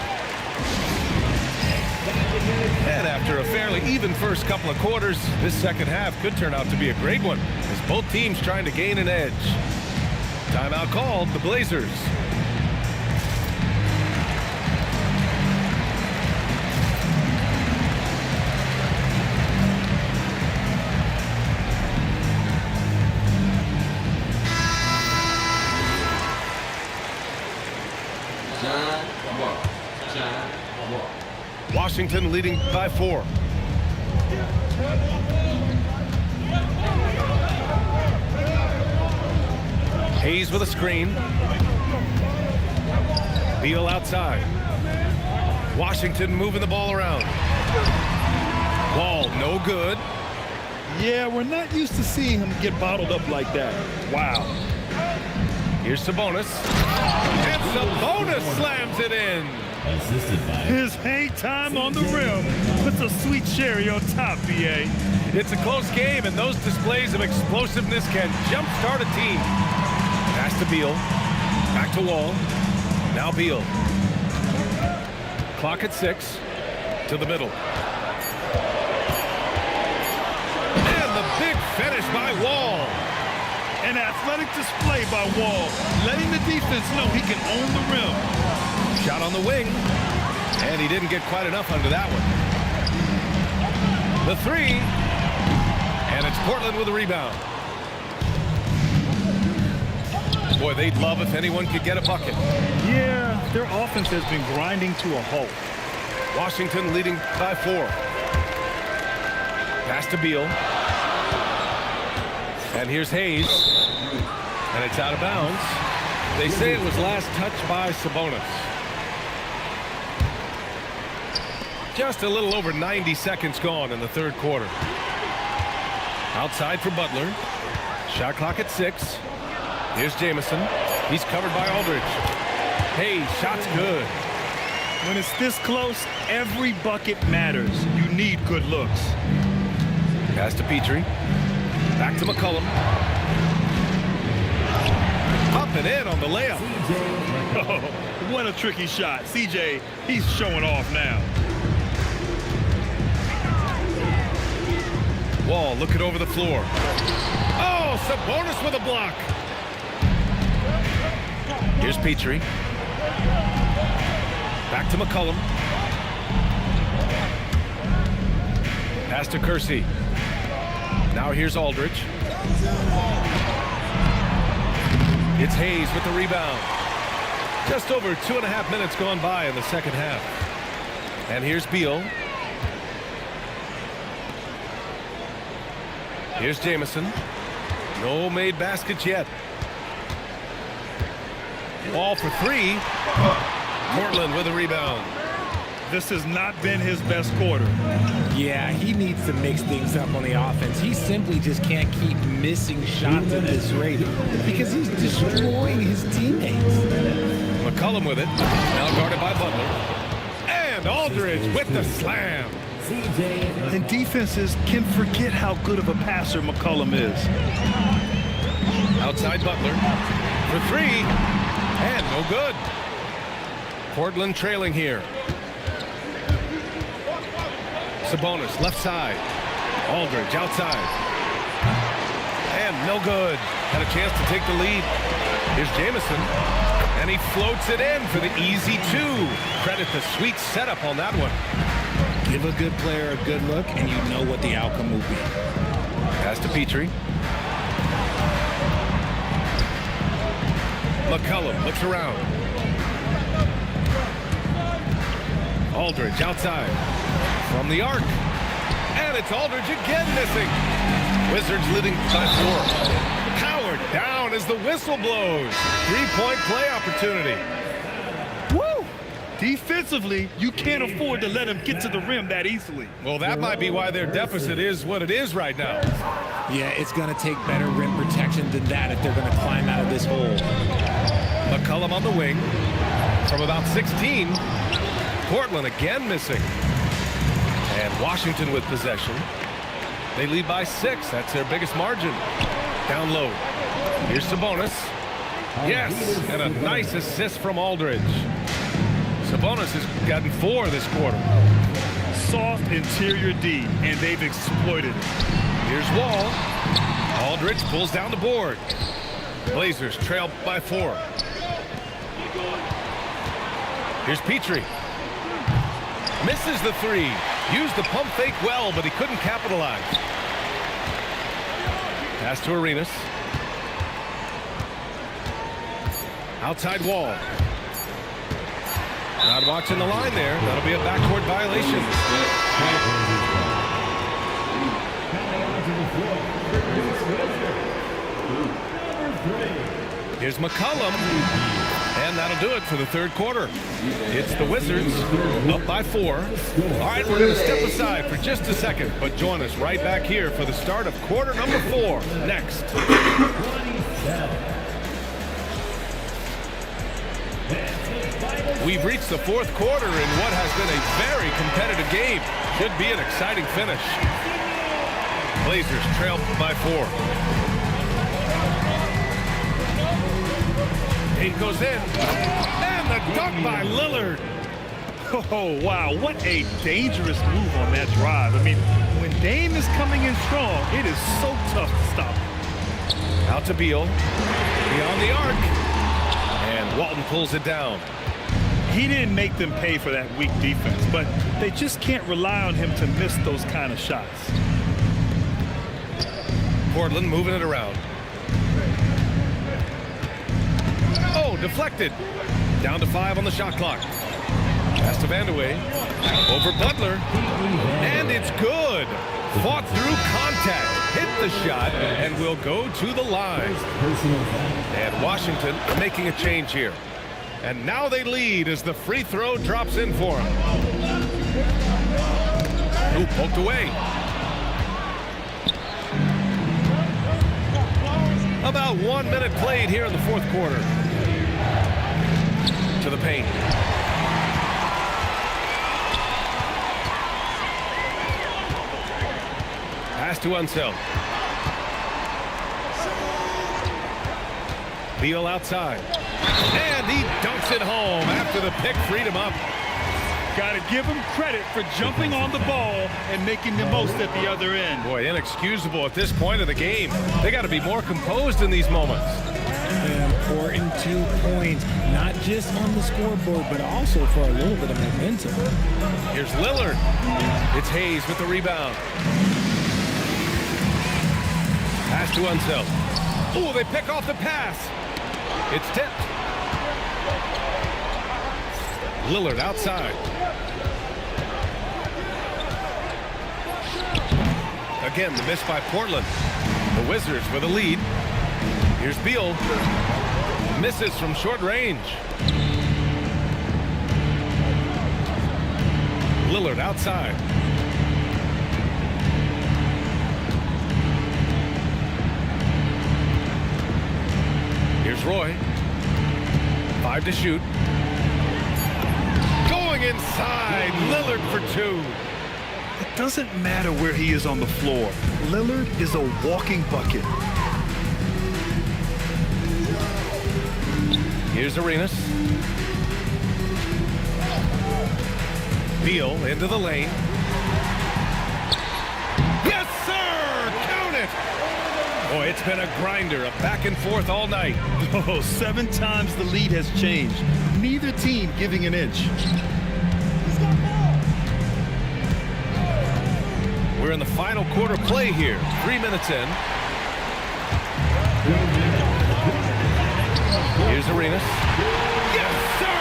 And after a fairly even first couple of quarters, this second half could turn out to be a great one, as both teams trying to gain an edge. Timeout called, the Blazers. Washington leading by 4. Hayes with a screen. Beal outside. Washington moving the ball around. Wall no good. Yeah, we're not used to seeing him get bottled up like that. Wow. Here's Sabonis. And Sabonis slams it in. His hang time on the rim puts a sweet cherry on top, BA. It's a close game, and those displays of explosiveness can jumpstart a team. Pass to Beal. Back to Wall. Now Beal. Clock at 6. To the middle. And the big finish by Wall. An athletic display by Wall, letting the defense know he can own the rim. Shot on the wing, and he didn't get quite enough under that one. The 3, and it's Portland with a rebound. Boy, they'd love if anyone could get a bucket. Yeah, their offense has been grinding to a halt. Washington leading by 4. Pass to Beal. And here's Hayes. And it's out of bounds. They say it was last touched by Sabonis. Just a little over 90 seconds gone in the third quarter. Outside for Butler. Shot clock at 6. Here's Jamison. He's covered by Aldridge. Hayes, shot's good. When it's this close, every bucket matters. You need good looks. Pass to Petrie. Back to McCollum. Up and in on the layup. Oh, what a tricky shot. CJ, he's showing off now. Wall looking over the floor. Oh, Sabonis with a block. Here's Petrie. Back to McCollum. Pass to Kersey. Now here's Aldridge. It's Hayes with the rebound. Just over 2.5 minutes gone by in the second half. And here's Beal. Here's Jamison. No made baskets yet. Ball for 3. Portland with a rebound. This has not been his best quarter. Yeah, he needs to mix things up on the offense. He simply just can't keep missing shots at this rate because he's destroying his teammates. McCollum with it. Now guarded by Butler. And Aldridge with the slam. And defenses can forget how good of a passer McCollum is. Outside Butler for 3. And no good. Portland trailing here. Sabonis left side. Aldridge outside. And no good. Had a chance to take the lead. Here's Jamison. And he floats it in for the easy 2. Credit the sweet setup on that one. Give a good player a good look, and you know what the outcome will be. Pass to Petrie. McCollum looks around. Aldridge outside from the arc. And it's Aldridge again missing. Wizards leading by 4. Howard down as the whistle blows. 3-point play opportunity. Woo! Defensively, you can't afford to let him get to the rim that easily. Well, that might be why their deficit is what it is right now. Yeah, it's going to take better rim protection than that if they're going to climb out of this hole. McCollum on the wing from about 16. Portland again missing. And Washington with possession. They lead by 6. That's their biggest margin. Down low. Here's Sabonis. Yes, and a nice assist from Aldridge. Sabonis has gotten 4 this quarter. Soft interior D, and they've exploited it. Here's Wall. Aldridge pulls down the board. Blazers trail by 4. Here's Petrie. Misses the 3. Used the pump fake well, but he couldn't capitalize. Pass to Arenas. Outside Wall. Not watching the line there. That'll be a backcourt violation. Here's McCollum. And that'll do it for the third quarter. It's the Wizards up by 4. All right, we're going to step aside for just a second, but join us right back here for the start of quarter number 4 next. We've reached the fourth quarter in what has been a very competitive game. Should be an exciting finish. Blazers trail by 4. 8 goes in. And the dunk by Lillard. Oh, wow. What a dangerous move on that drive. I mean, when Dame is coming in strong, it is so tough to stop. Out to Beal. Beyond the arc. And Walton pulls it down. He didn't make them pay for that weak defense, but they just can't rely on him to miss those kind of shots. Portland moving it around. Oh, deflected. Down to 5 on the shot clock. Pass to Vandeweghe. Over Butler. And it's good. Fought through contact. Hit the shot and will go to the line. And Washington making a change here. And now they lead as the free throw drops in for him. Ooh, poked away. About 1 minute played here in the fourth quarter. To the paint. Pass to Unseld. Beal outside. And he dunks it home after the pick freed him up. Got to give him credit for jumping on the ball and making the most at the other end. Boy, inexcusable at this point of the game. They got to be more composed in these moments. An important 2 points, not just on the scoreboard, but also for a little bit of momentum. Here's Lillard. It's Hayes with the rebound. Pass to Unseld. Oh, they pick off the pass. It's tipped. Lillard outside. Again, the miss by Portland. The Wizards with a lead. Here's Beal. Misses from short range. Lillard outside. Here's Roy. 5 to shoot. Going inside. Lillard for 2. It doesn't matter where he is on the floor. Lillard is a walking bucket. Here's Arenas. Beal into the lane. Yes, sir! Count it! Boy, it's been a grinder, a back and forth all night. Oh, 7 times the lead has changed. Neither team giving an inch. We're in the final quarter play here. 3 minutes in. Here's Arenas. Yes, sir!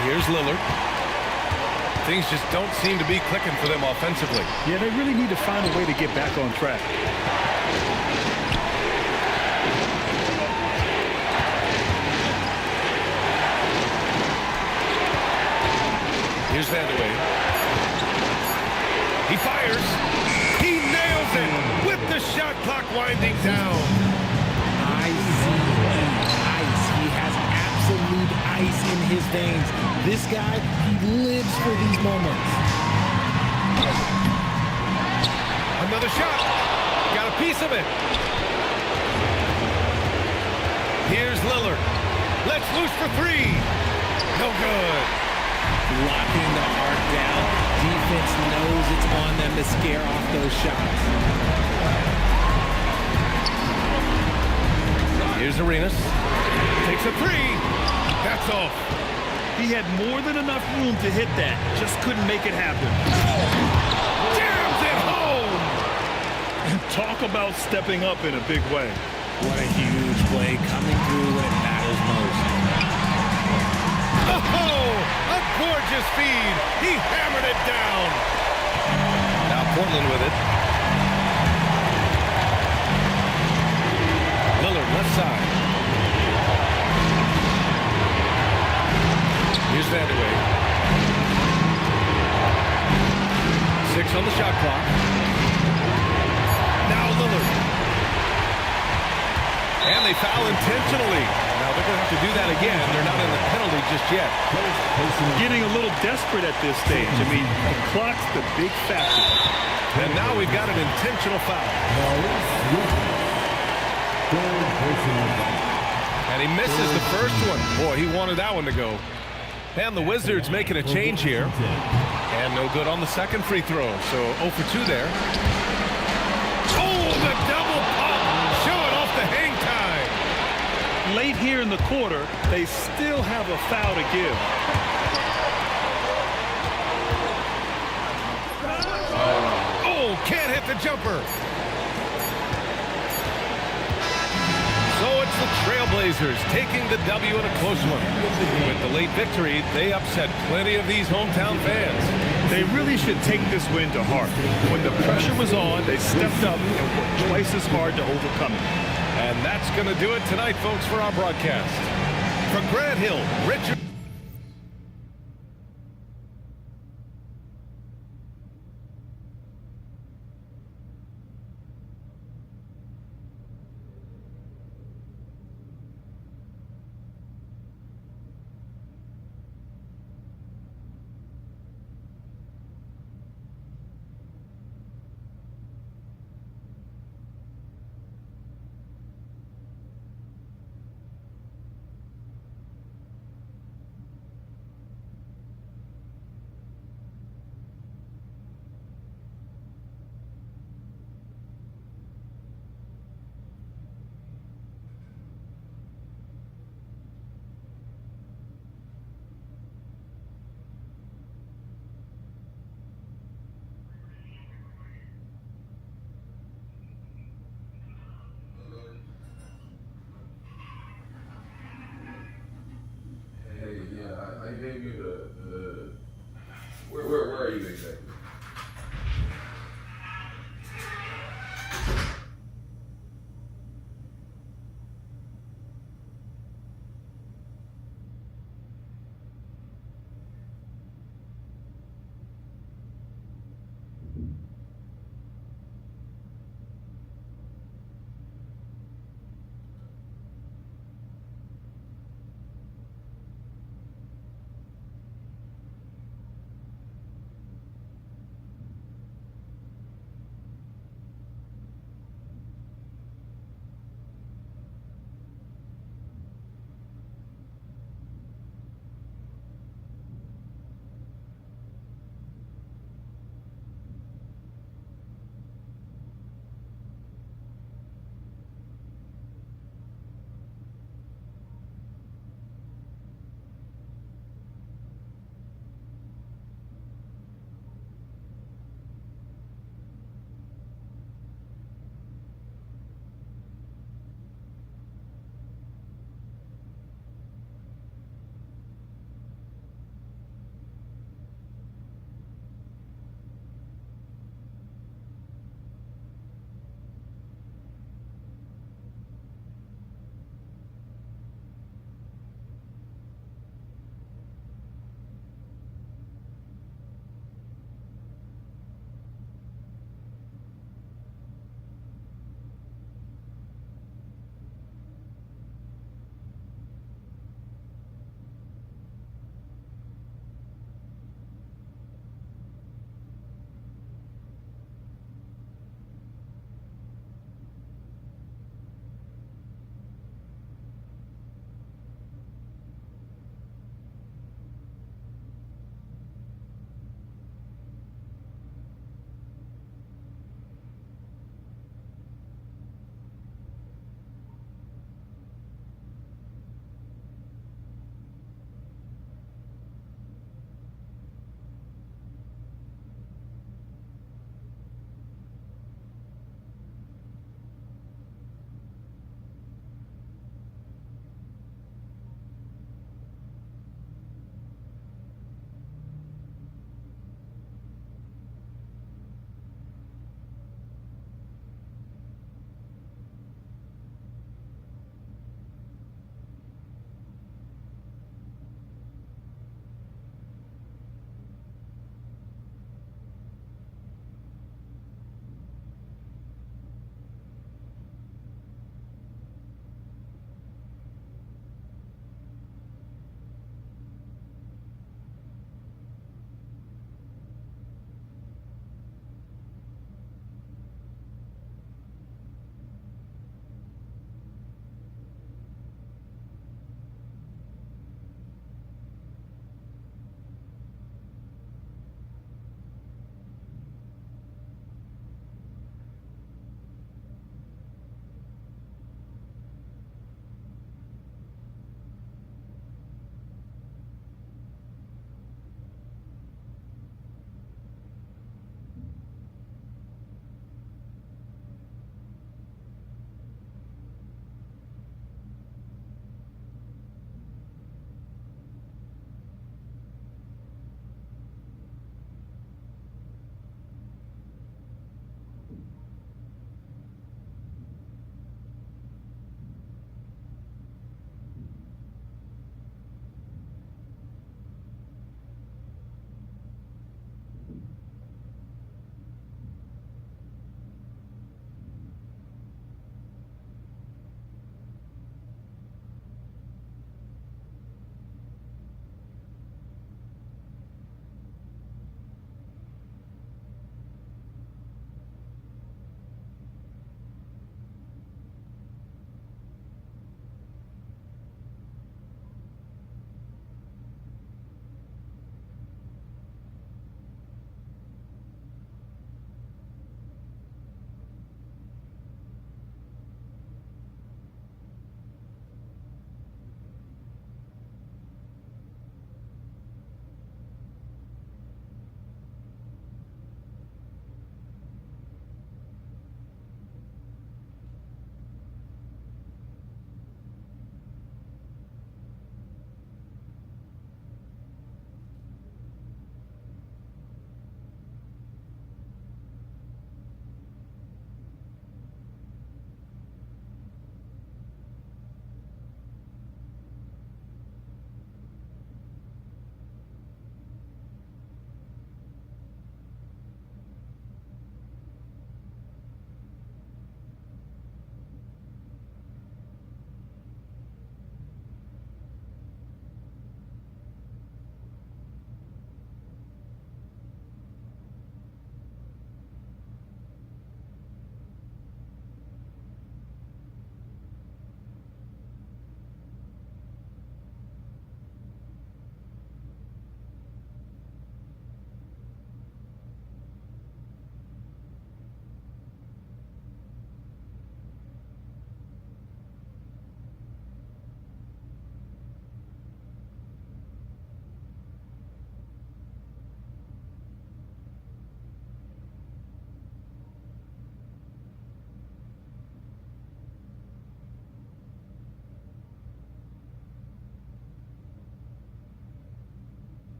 And here's Lillard. Things just don't seem to be clicking for them offensively. Yeah, they really need to find a way to get back on track. Here's Vanderway. He fires. He nails it with the shot clock winding down. Ice. He has absolute ice in his veins. This guy, he lives for these moments. Another shot. Got a piece of it. Here's Lillard. Let's loose for three. No good. Locking the arc down. Defense knows it's on them to scare off those shots. Here's Arenas. Takes a three. That's off. He had more than enough room to hit that. Just couldn't make it happen. Jams it home. And talk about stepping up in a big way. What a huge play coming through when it matters most. Oh, a gorgeous feed. He hammered it down. Now Portland with it. Lillard left side. Here's Vanderway. 6 on the shot clock. Now Lillard. And they foul intentionally. Now they're going to have to do that again. They're not in the penalty just yet. Getting a little desperate at this stage. I mean, the clock's the big factor. And now we've got an intentional foul. And he misses the first one. Boy, he wanted that one to go. And the Wizards making a change here. And no good on the second free throw. So 0 for 2 there. Oh, the double pump. Showing off the hang time. Late here in the quarter, they still have a foul to give. Oh, can't hit the jumper. So it's the Trailblazers taking the W in a close one. With the late victory, they upset plenty of these hometown fans. They really should take this win to heart. When the pressure was on, they stepped up and worked twice as hard to overcome it. And that's going to do it tonight, folks, for our broadcast. For Grant Hill, Richard. I gave you the where are you exactly?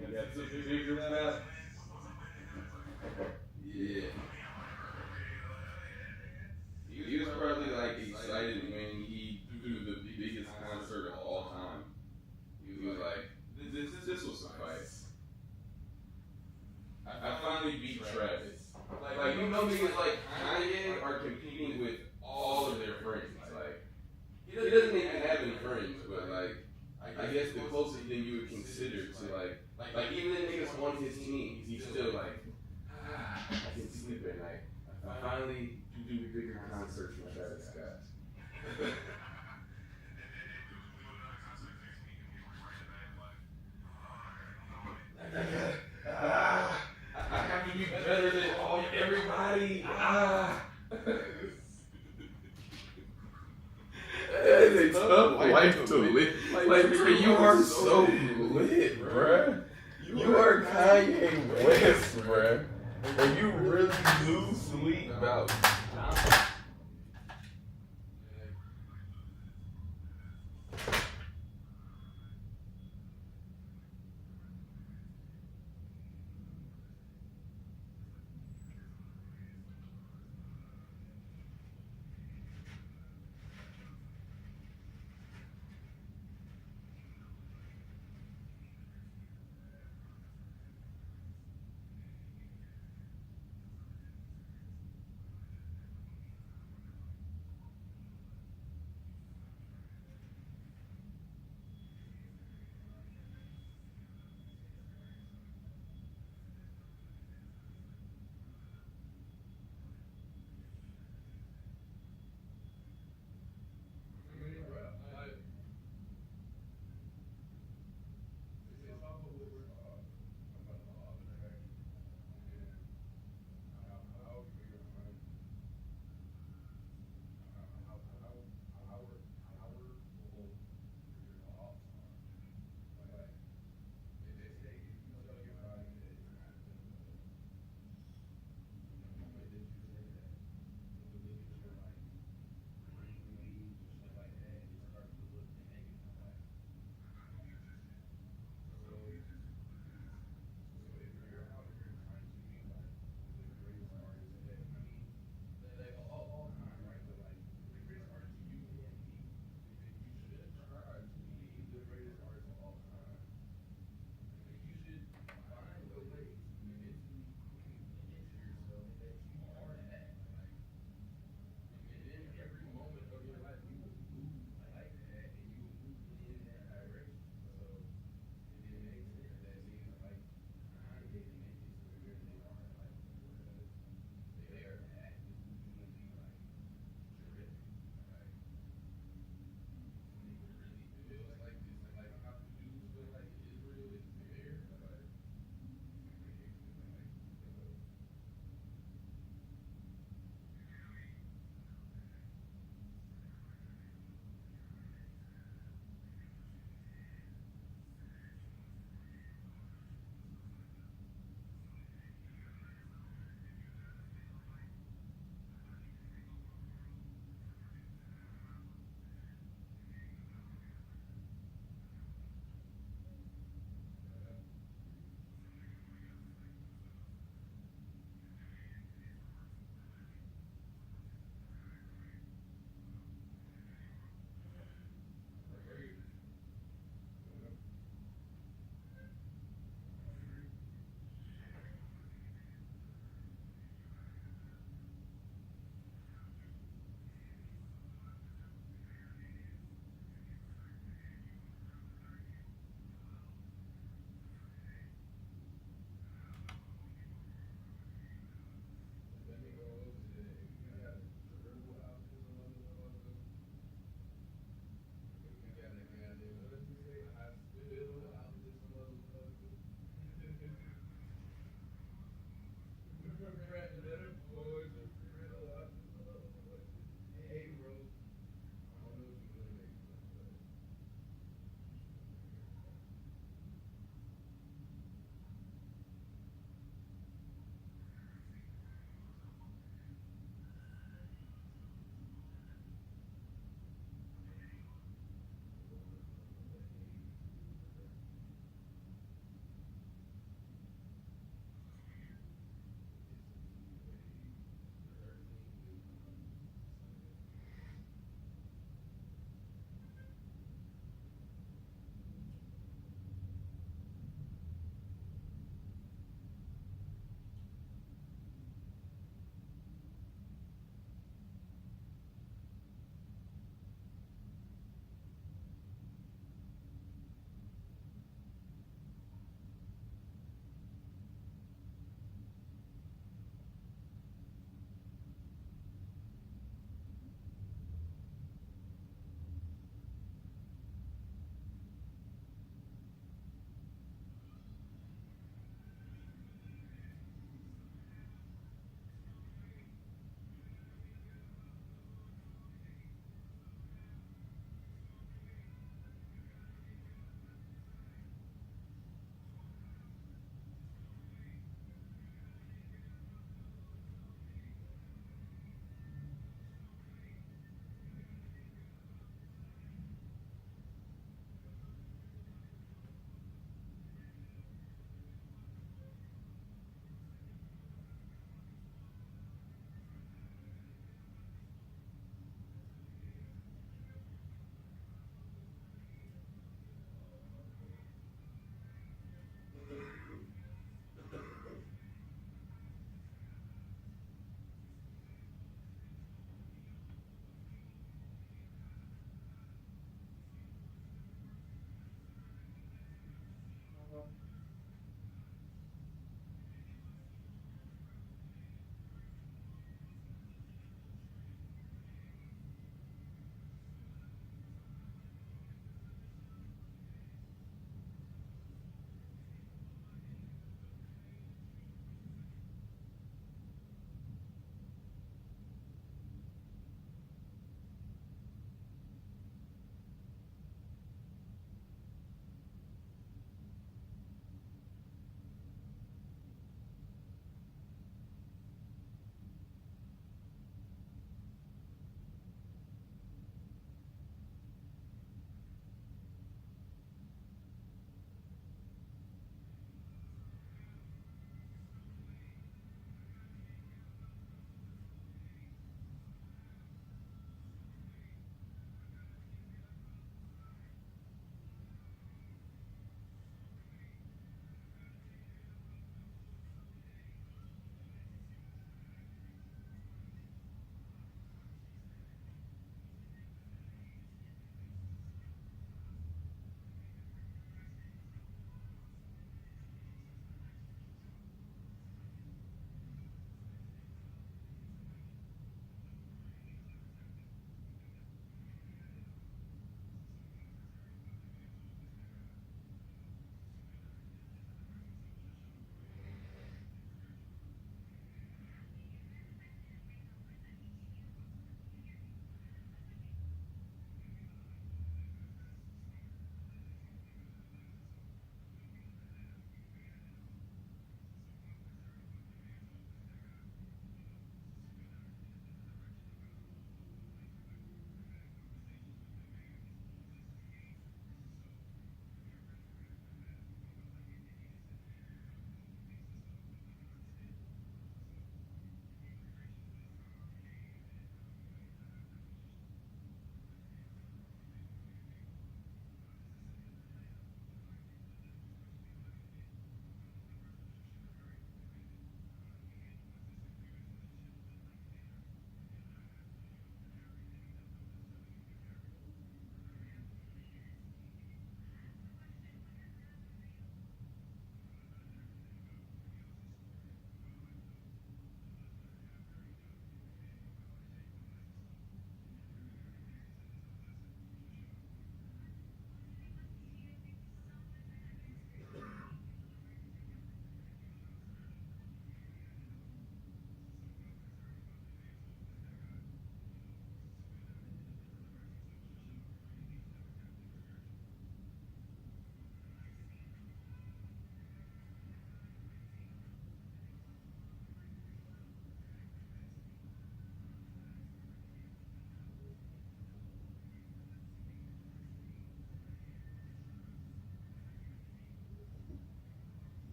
That's a bigger map. Yeah. He was probably like excited when he threw the biggest concert of all time. He was like, this will suffice. I finally beat Travis. Like you know, niggas like Kanye are competing with all of their friends. Like he doesn't even have any friends, but like I guess the closest thing you would consider to like even if niggas on his team, he's still like I can sleep at night. I finally do bigger concerts than Travis Scott. I have to be better than everybody. That is a tough life to live. Like, you are so lit, bruh. You are Kanye West, bruh. And you really lose sleep about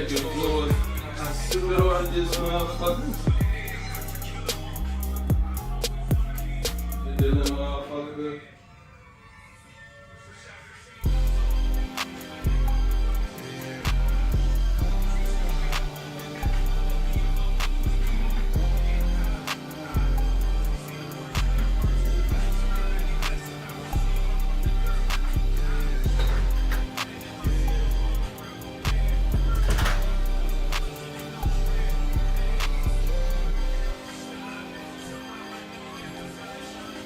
second floor. I still on this motherfucker. The little motherfucker.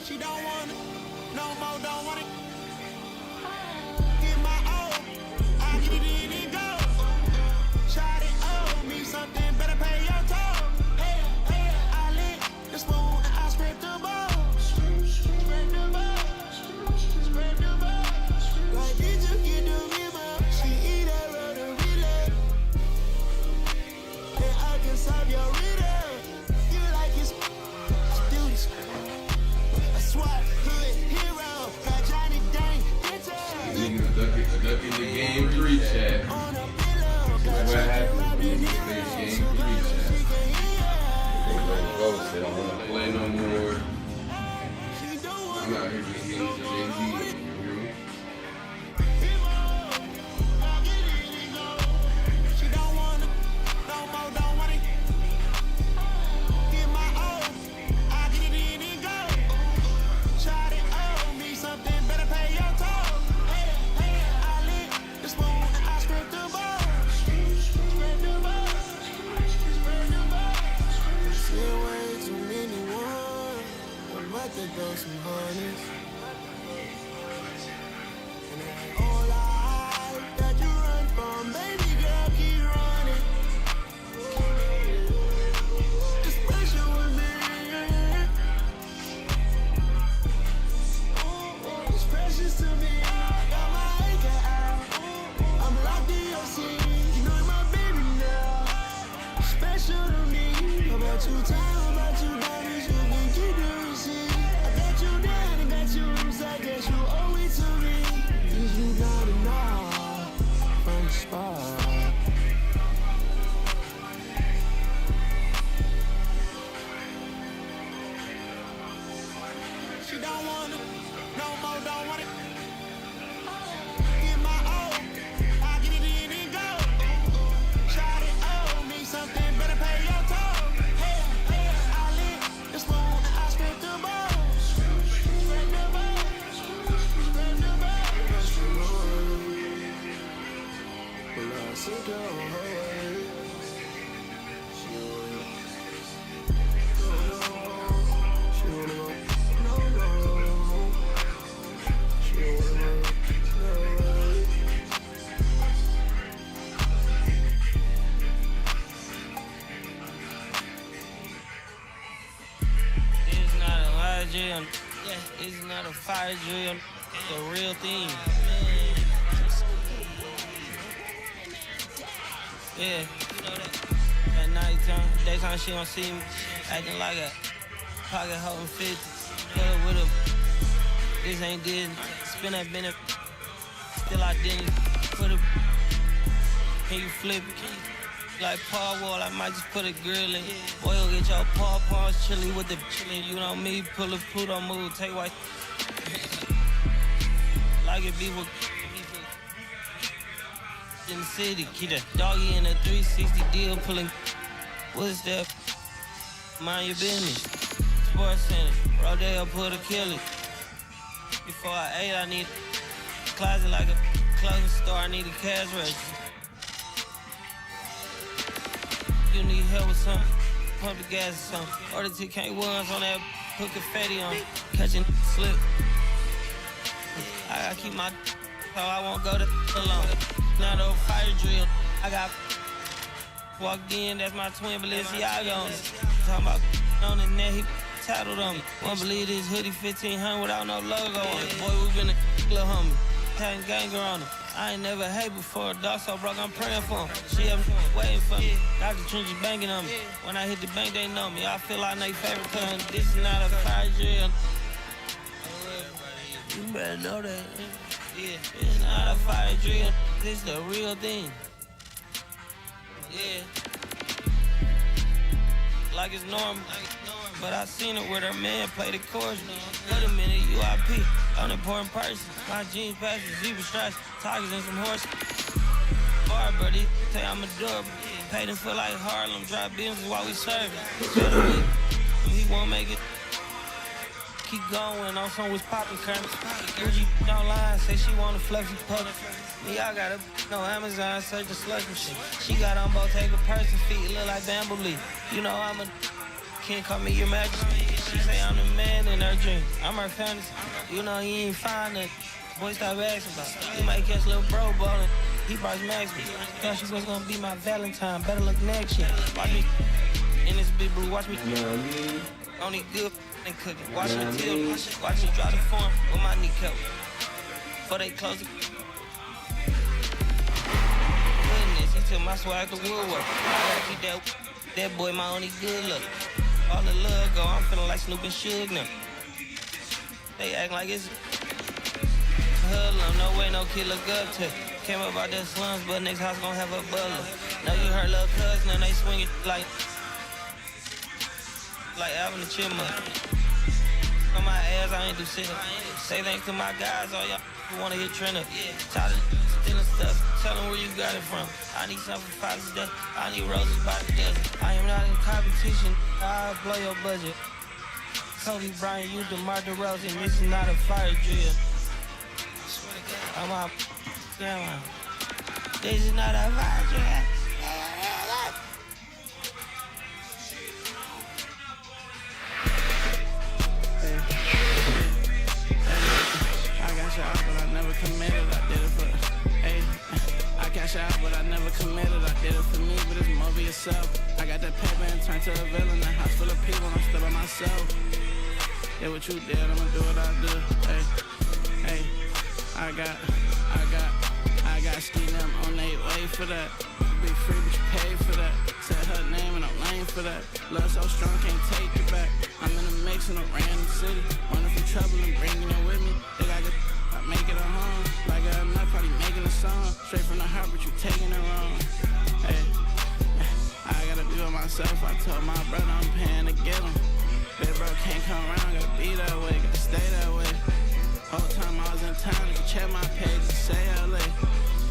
She don't want it, no more, don't want it. Get my own, I get it in and go. Shot it, owe me something, better pay your toll. Hey, hey, I lit the spoon and I scrape the bowl. Scrape the bowl, scrape the bowl. Like, did you get the memo? She eat that road and relay. And I can solve your riddle. You like his do this. SWAT, hood, hero, got Johnny Dang, Niggas ducking the game 3 chat. What happened when niggas play game 3 chat? They don't want to play no more. I'm out here just getting to Jay-Z. You hear me? She don't want it, no more, don't want it. Get my own, I get it in and go. Shot it, owe me something, better pay your toll. Hey, hey, I lit the spoon and I scrape the bowl. Scrape the bowl, scrape the bowl. Still way too many ones. I'm about to throw some honeys. And it ain't all life that you run from, baby girl, keep running. It's special with me. It's precious to me. Got my anchor out. I'm locked in your scene. You know you're my baby now. Special to me. How about you time? How about you diamonds? You can keep the receipt. I got you down and got you rooms. I guess you owe it to me. Cause you got enough from the spot. She don't want it, no more, don't want it. Get my own, I get it in and go. Shot it, owe me something, better pay your toll. Hey, hey, I lit the spoon and I scrape the bowl. Scrape the bowl, scrape the bowl. Well, I sit down her way. She wanna go. No, no. She wanna go. It's not a lie drill. It's not a fire drill. It's a real thing. Yeah, you know that. At nighttime, daytime she don't see me. Acting like a pocket holding 50. Pull up with her. This ain't Disney. Spin that bend it. Still identity. Put a. Can you flip it? Like Paul Wall, I might just put a grill in. Boy, you'll get your paws chili with the chili. You know me, pull a Pluto move, take white. Like it be with in the city. Keep the doggy in a 360 deal, pulling. What's that? Mind your business. Sports Center, Rodeo, put a kill it. Before I ate, I need a closet like a clothing store. I need a cash register. You need help with something, pump the gas or something. Order TK1s on that, put confetti on, catching slip. I gotta keep my so I won't go to alone. Not a fire drill. I got walked in, that's my twin Balenciaga on it. Talking about on the net, he tattled on me. Won't believe this hoodie 1500 without no logo on it. Boy, we been a little homie, having ganger on him. I ain't never hate before, dog so broke, I'm praying for him. She up waiting for me. Dr. Trench banging on me. When I hit the bank, they know me. I feel like they favorite cousin. This is not a fire drill. You better know that. Yeah, it's not a fire drill. This is the real thing. like it's normal. But I seen her with her man play the chorus. Put him in a UIP, unimportant person. My jeans passes, zebra stripes, tigers and some horses. Bar, bro, these say I'm adorable. Paid him for like Harlem, drive business while we serving. He won't make it. Keep going on some was popping current. Gucci online, say she want a fluffy puppy. Me, I got a no Amazon, search a slush machine. She got on both take a person feet, look like bamboo leaf. You know I'm a can't call me your majesty. She say I'm the man in her dream. I'm her fantasy. You know he ain't fine it. Boy, stop asking about it. You might catch little bro ballin'. He probably max me. Thought she was gonna be my Valentine. Better look next year. Watch me in this big blue. Watch me. Only good and cooking. Watch me till. Watch me drop the form with my kneecap. Before they close it. Goodness, he took my swag to Woodwork. I keep that boy my only good look. All the love go, I'm feeling like Snoop and Suge now. They act like it's hoodlum, no way no kid look up to. Came up out the slums, but next house gon' have a butler. Know you heard little cousin and they swing it like Alvin the Chipmunk. On my ass, I ain't do shit. Say thanks to my guys, all y'all who wanna hit trend up. Tired of stealing stuff, tell them where you got it from. I need something for Father's Day, I need roses by the dozen. I am not in competition, I'll blow your budget. Kobe Bryant, you DeMar DeRozan, this is not a fire drill. I'm out, grandma. This is not a fire drill. But I never committed, I did it for, hey, I cash out, but I never committed, I did it for me, but it's more for yourself. I got that paper and turned to a villain, a house full of people, I'm still by myself. Yeah, what you did, I'ma do what I do, hey, I got ski them on their way for that. Be free, but you pay for that. Said her name and I'm lame for that. Love so strong, can't take it back. I'm in a mix in a random city. Running from trouble and bringing it with me. Think I could make it a home. Like I'm not probably making a song. Straight from the heart, but you taking it wrong. Hey, I gotta be with myself. I told my brother I'm paying to get him. That bro can't come around, gotta be that way, gotta stay that way. Whole time I was in town, if you check my page and say LA.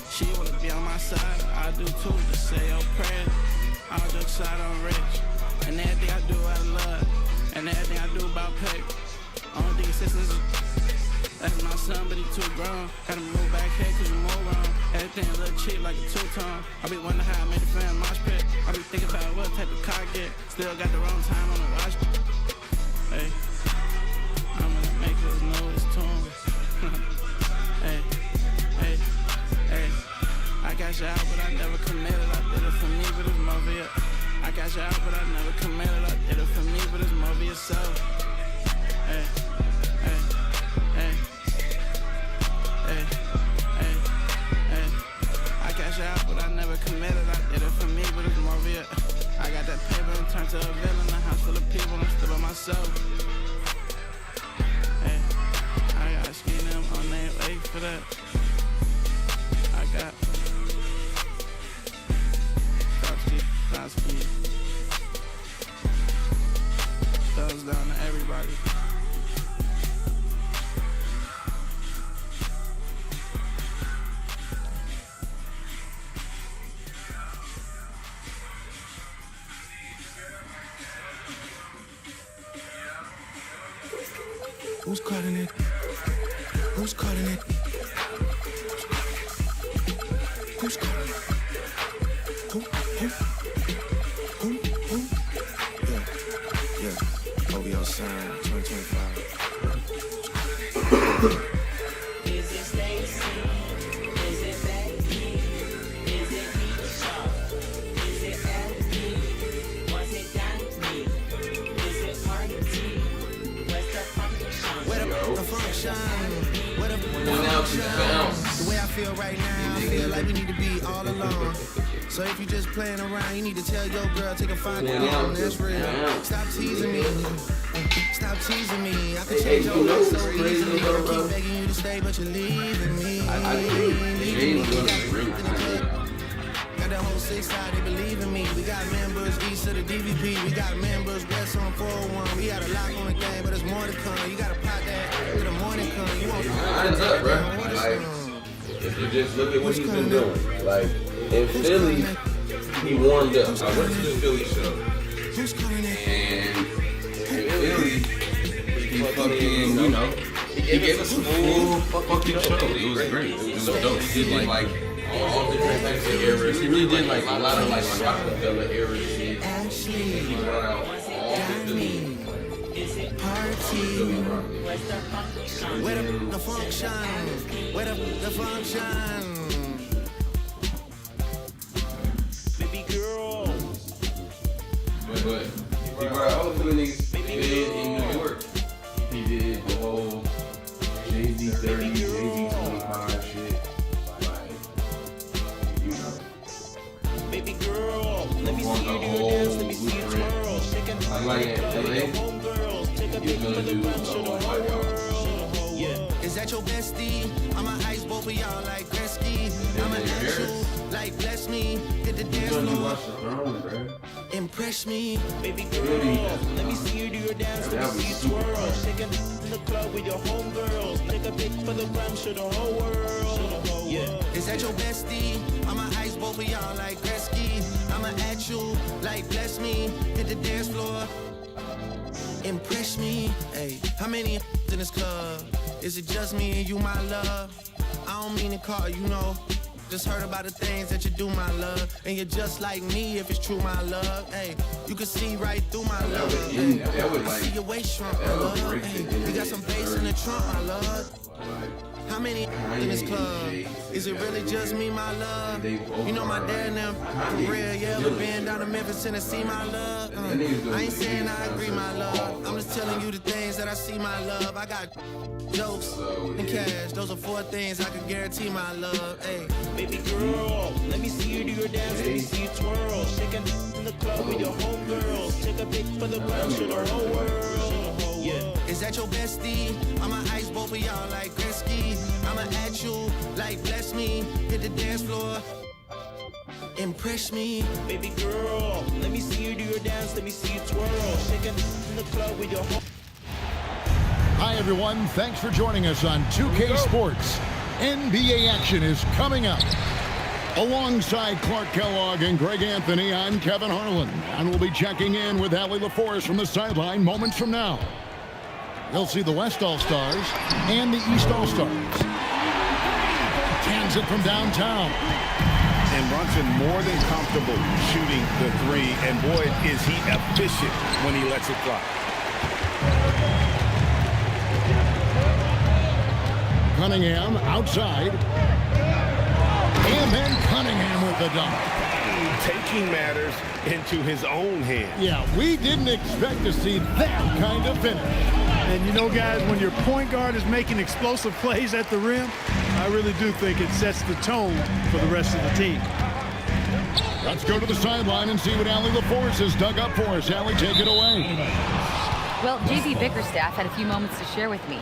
She wanna be on my side, I do too, just say your prayer. All jokes aside, I'm rich. And everything I do out of love. And everything I do about pay. Only thing assistance is that's my son, but he too grown. Gotta move back here cause you move wrong. Everything a little cheap like a two-tone. I be wondering how I made the fan mosh pit. I be thinking about what type of car I get. Still got the wrong time on the watch. Hey, I'm gonna make this noise tune. Hey. I got you out, but I never committed. I did it for me, but it's more for you. I got you out, but I never committed. I did it for me, but it's more for yourself. Hey. I got you out, but I never committed. I did it for me, but it's more for you. I got that paper and turned to a villain. A house full of people, I'm still by myself. Hey, I got ski them on their way for that. I got ski. Thumbs down to everybody. Who's cutting it? Who's cutting it? Who's cutting it? Who? Yeah. OVO sign 2025. Is it Stacy? Is it Becky? Is it Keisha? Is it LP? Was it Dante? Is it Party T? Where's the function? Where the function? Where the function? The way I feel right now, I feel like we need to be all alone. So if you just playing around, you need to tell your girl, take a find it on, that's real. Stop teasing me. Stop teasing me. I can change your life so easily. I keep begging you to stay, but you're leaving me. Got that whole 6 side, they believe in me. We got members east of the DVP. We got members west on 401. We got a lock on the game, but there's more to come. You gotta pop that till the morning come. You won't lines up, bro. Like, if you just look at what he's been doing. Like, in Philly, he warmed up. I went to the Philly show. And in Philly, he fucking, you know, he gave us a full fucking show. It was great. It was dope. He did like all different types of errors. He really did like a lot of like Rockefeller era shit. He brought out all the Philly. Party. Where the function? Where the function? Baby girl. But he brought out all the Philly niggas in New York. He did the whole Jay-Z 30, Jay-Z 25 shit. Like, you know. Baby girl, let me see you do your dance, let me see you twirl. Like in LA, you're gonna do the whole Is that your bestie? I'ma ice both of y'all like Gretzky. I'ma ask you, like bless me. Hit the dance floor. Impress me. Baby girl, let me see you do your dance, let me see you twirl. Shaking in the club with your homegirls. Take a pic for the gram, show the whole world. Yeah. Is that your bestie? I'ma ice both of y'all like Gretzky. I'ma at you, like bless me. Hit the dance floor. Impress me. Hey, how many in this club? Is it just me and you, my love? I don't mean to call you, know. Just heard about the things that you do, my love. And you're just like me if it's true, my love. Hey, you can see right through my love. Hey, I see your waist shrunk, my love. Hey, you got some bass in the trunk, my love. How many in this club? Is it really just me, my love? You know my dad and them, for real, yeah. But being down to Memphis, Tennessee, my love. I ain't saying I agree, my love. I'm just telling you the things that I see, my love. I got jokes and cash. Those are 4 things I can guarantee, my love. Hey, baby girl, let me see you do your dance, let me see you twirl. Shaking in the club with your homegirls. Take a pic for the gram, show the whole world. Yeah. Is that your bestie? I'ma ice both of y'all like Gretzky. I'ma at you, like bless me. Hit the dance floor. Impress me. Baby girl, let me see you do your dance, let me see you twirl. Shaking in the club with your home. Hi, everyone. Thanks for joining us on 2K Sports. NBA action is coming up. Alongside Clark Kellogg and Greg Anthony, I'm Kevin Harlan, and we'll be checking in with Allie LaForce from the sideline moments from now. They'll see the West All-Stars and the East All-Stars. Cans it from downtown. And Brunson more than comfortable shooting the 3, and boy, is he efficient when he lets it fly. Cunningham outside. And then Cunningham with the dunk. Taking matters into his own hands. Yeah, we didn't expect to see that kind of finish. And you know, guys, when your point guard is making explosive plays at the rim, I really do think it sets the tone for the rest of the team. Let's go to the sideline and see what Allie LaForce has dug up for us. Allie, take it away. Well, JB Bickerstaff had a few moments to share with me.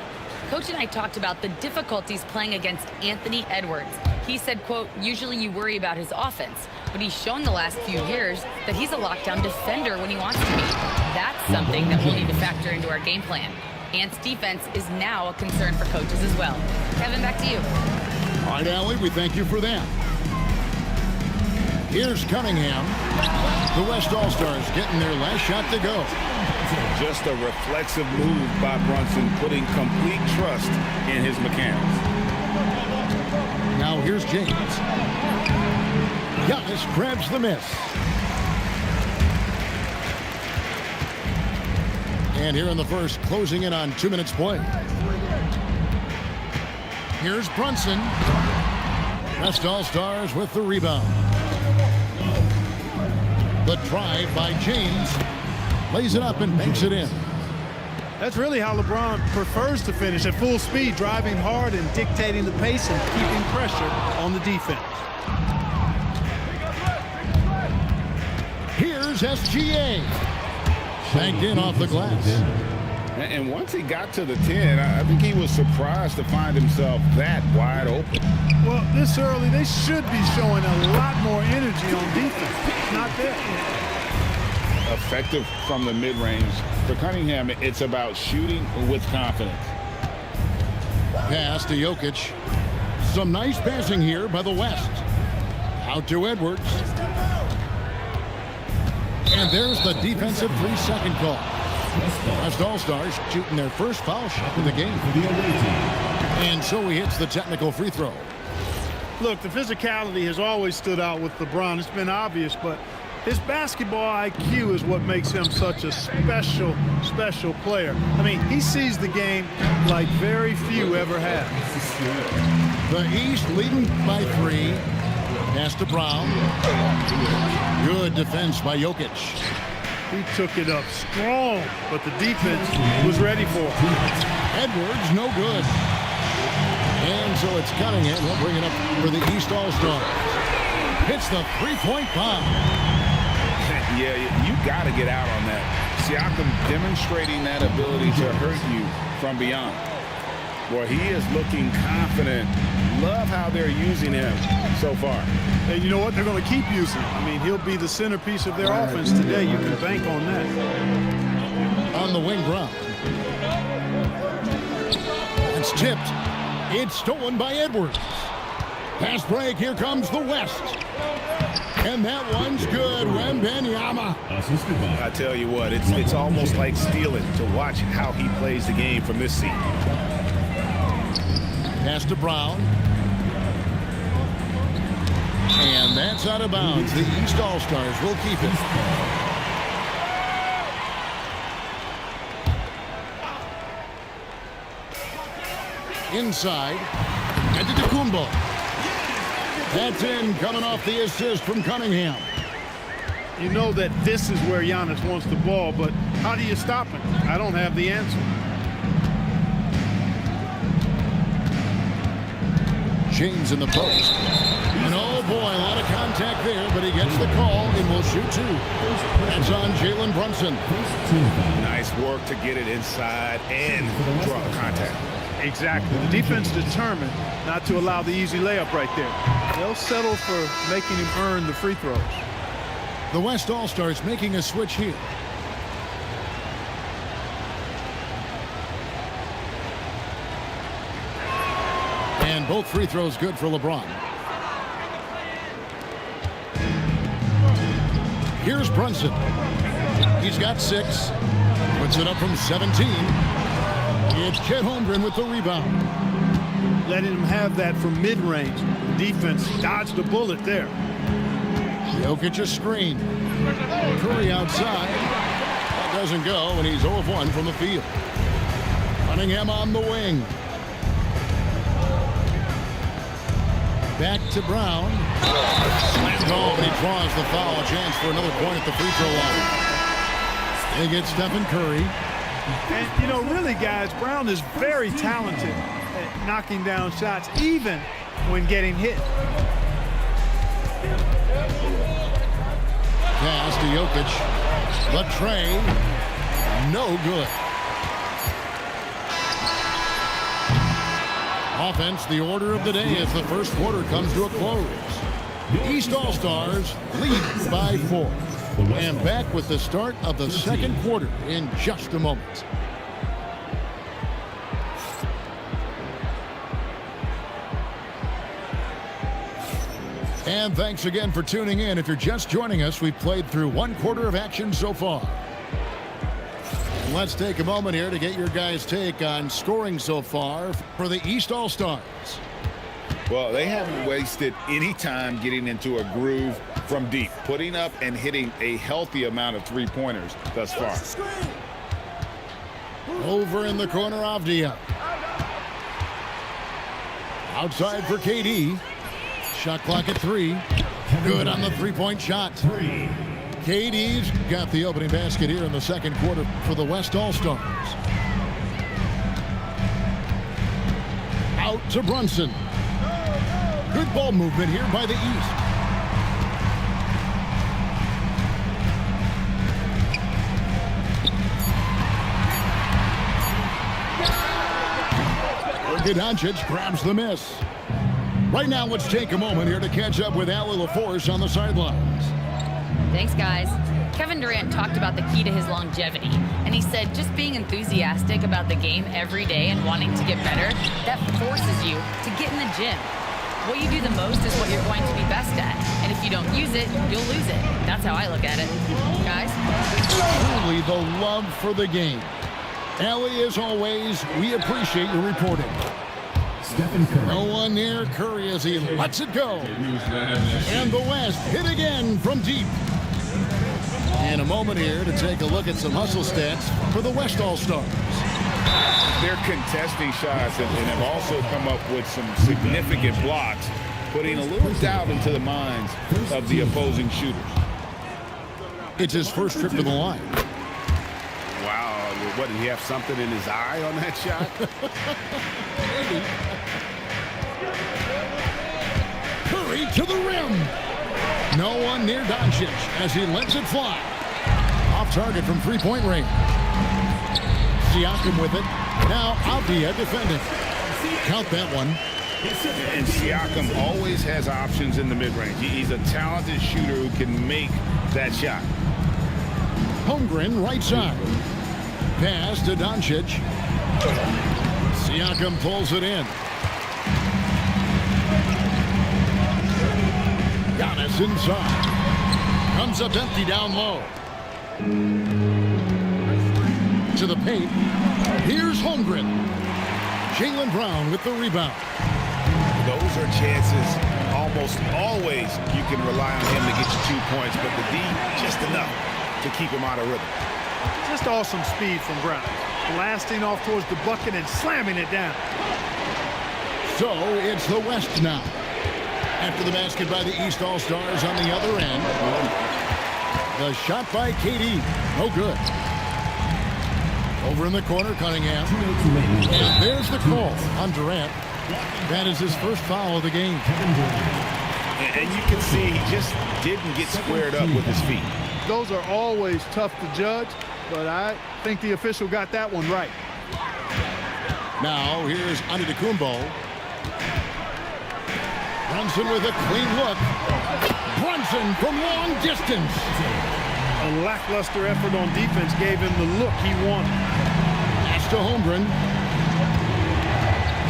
Coach and I talked about the difficulties playing against Anthony Edwards. He said, quote, usually you worry about his offense, but he's shown the last few years that he's a lockdown defender when he wants to be. That's something that we'll need to factor into our game plan. Ant's defense is now a concern for coaches as well. Kevin, back to you. All right, Allie, we thank you for that. Here's Cunningham. The West All-Stars getting their last shot to go. Just a reflexive move by Brunson, putting complete trust in his mechanics. Now here's James. Giannis grabs the miss. And here in the first, closing in on 2 minutes play. Here's Brunson. West All-Stars with the rebound. The drive by James. Lays it up and banks it in. That's really how LeBron prefers to finish, at full speed, driving hard and dictating the pace and keeping pressure on the defense. Here's SGA. Banked in off the glass. And once he got to the 10, I think he was surprised to find himself that wide open. Well, this early, they should be showing a lot more energy on defense. Not there. effective from the mid-range. For Cunningham, it's about shooting with confidence. Pass to Jokic. Some nice passing here by the West. Out to Edwards. And there's the defensive 3-second call. West All-Stars shooting their first foul shot of the game. And so he hits the technical free throw. Look, the physicality has always stood out with LeBron. It's been obvious, but his basketball IQ is what makes him such a special, special player. I mean, he sees the game like very few ever have. The East leading by 3. Pass to Brown. Good defense by Jokic. He took it up strong, but the defense was ready for it. Edwards, no good. And so it's Cunningham. He'll bring it up for the East All-Stars. Hits the three-point bomb. Yeah, you got to get out on that. Siakam demonstrating that ability to hurt you from beyond. Boy, he is looking confident. Love how they're using him so far. And you know what? They're going to keep using him. I mean, he'll be the centerpiece of their offense today. You can bank on that. On the wing, Brown. It's tipped. It's stolen by Edwards. Pass break. Here comes the West. And that one's good. Wembanyama. I tell you what, it's almost like stealing to watch how he plays the game from this seat. Pass to Brown. And that's out of bounds. The East All-Stars will keep it. Inside. Antetokounmpo. That's in, coming off the assist from Cunningham. You know that this is where Giannis wants the ball, but how do you stop him? I don't have the answer. James in the post. And oh boy, a lot of contact there, but he gets the call and will shoot 2. That's on Jalen Brunson. Nice work to get it inside and draw contact. Exactly. The defense determined not to allow the easy layup right there. They'll settle for making him earn the free throws. The West All-Stars making a switch here. And both free throws good for LeBron. Here's Brunson. He's got 6. Puts it up from 17. It's Chet Holmgren with the rebound. Letting him have that from mid-range. The defense dodged a bullet there. Jokic a screen. Curry outside. That doesn't go, and he's 0 of 1 from the field. Cunningham on the wing. Back to Brown. Slammed home, and he draws the foul. A chance for another point at the free throw line. They get Stephen Curry. And, you know, really, guys, Brown is very talented at knocking down shots, even when getting hit. Pass to Jokic. The tray. No good. Offense, the order of the day as the first quarter comes to a close. The East All-Stars lead by 4. And back with the start of the second quarter in just a moment. And thanks again for tuning in. If you're just joining us, we've played through 1 quarter of action so far. And let's take a moment here to get your guys' take on scoring so far for the East All-Stars. Well, they haven't wasted any time getting into a groove from deep, putting up and hitting a healthy amount of three-pointers thus far. Over in the corner, Avdia. Outside for KD. Shot clock at 3. Good on the three-point shot. KD's got the opening basket here in the second quarter for the West All-Stars. Out to Brunson. Good ball movement here by the East. Doncic grabs the miss. Right now, let's take a moment here to catch up with Allie LaForce on the sidelines. Thanks, guys. Kevin Durant talked about the key to his longevity, and he said just being enthusiastic about the game every day and wanting to get better, that forces you to get in the gym. What you do the most is what you're going to be best at, and if you don't use it, you'll lose it. That's how I look at it. Guys? Truly the love for the game. Allie, as always, we appreciate your reporting. No one near Curry as he lets it go. And the West hit again from deep. And a moment here to take a look at some hustle stats for the West All-Stars. They're contesting shots and have also come up with some significant blocks, putting a little doubt into the minds of the opposing shooters. It's his first trip to the line. Wow, what, did he have something in his eye on that shot? Maybe. Curry to the rim. No one near Doncic as he lets it fly. Off target from three-point range. Siakam with it. Now Avdia defending. Count that one. And Siakam always has options in the mid-range. He's a talented shooter who can make that shot. Holmgren right side. Pass to Doncic. Siakam pulls it in. Giannis inside. Comes up empty down low. To the paint. Here's Holmgren. Jaylen Brown with the rebound. Those are chances almost always you can rely on him to get you 2 points, but the D just enough to keep him out of rhythm. Just awesome speed from Brown. Blasting off towards the bucket and slamming it down. So it's the West now. After the basket by the East All-Stars on the other end. The shot by KD. No good. Over in the corner, Cunningham. And there's the call on Durant. That is his first foul of the game. And you can see he just didn't get squared up with his feet. Those are always tough to judge, but I think the official got that one right. Now here's Antetokounmpo. Brunson with a clean look. Brunson from long distance. A lackluster effort on defense gave him the look he wanted. Pass to Holmgren.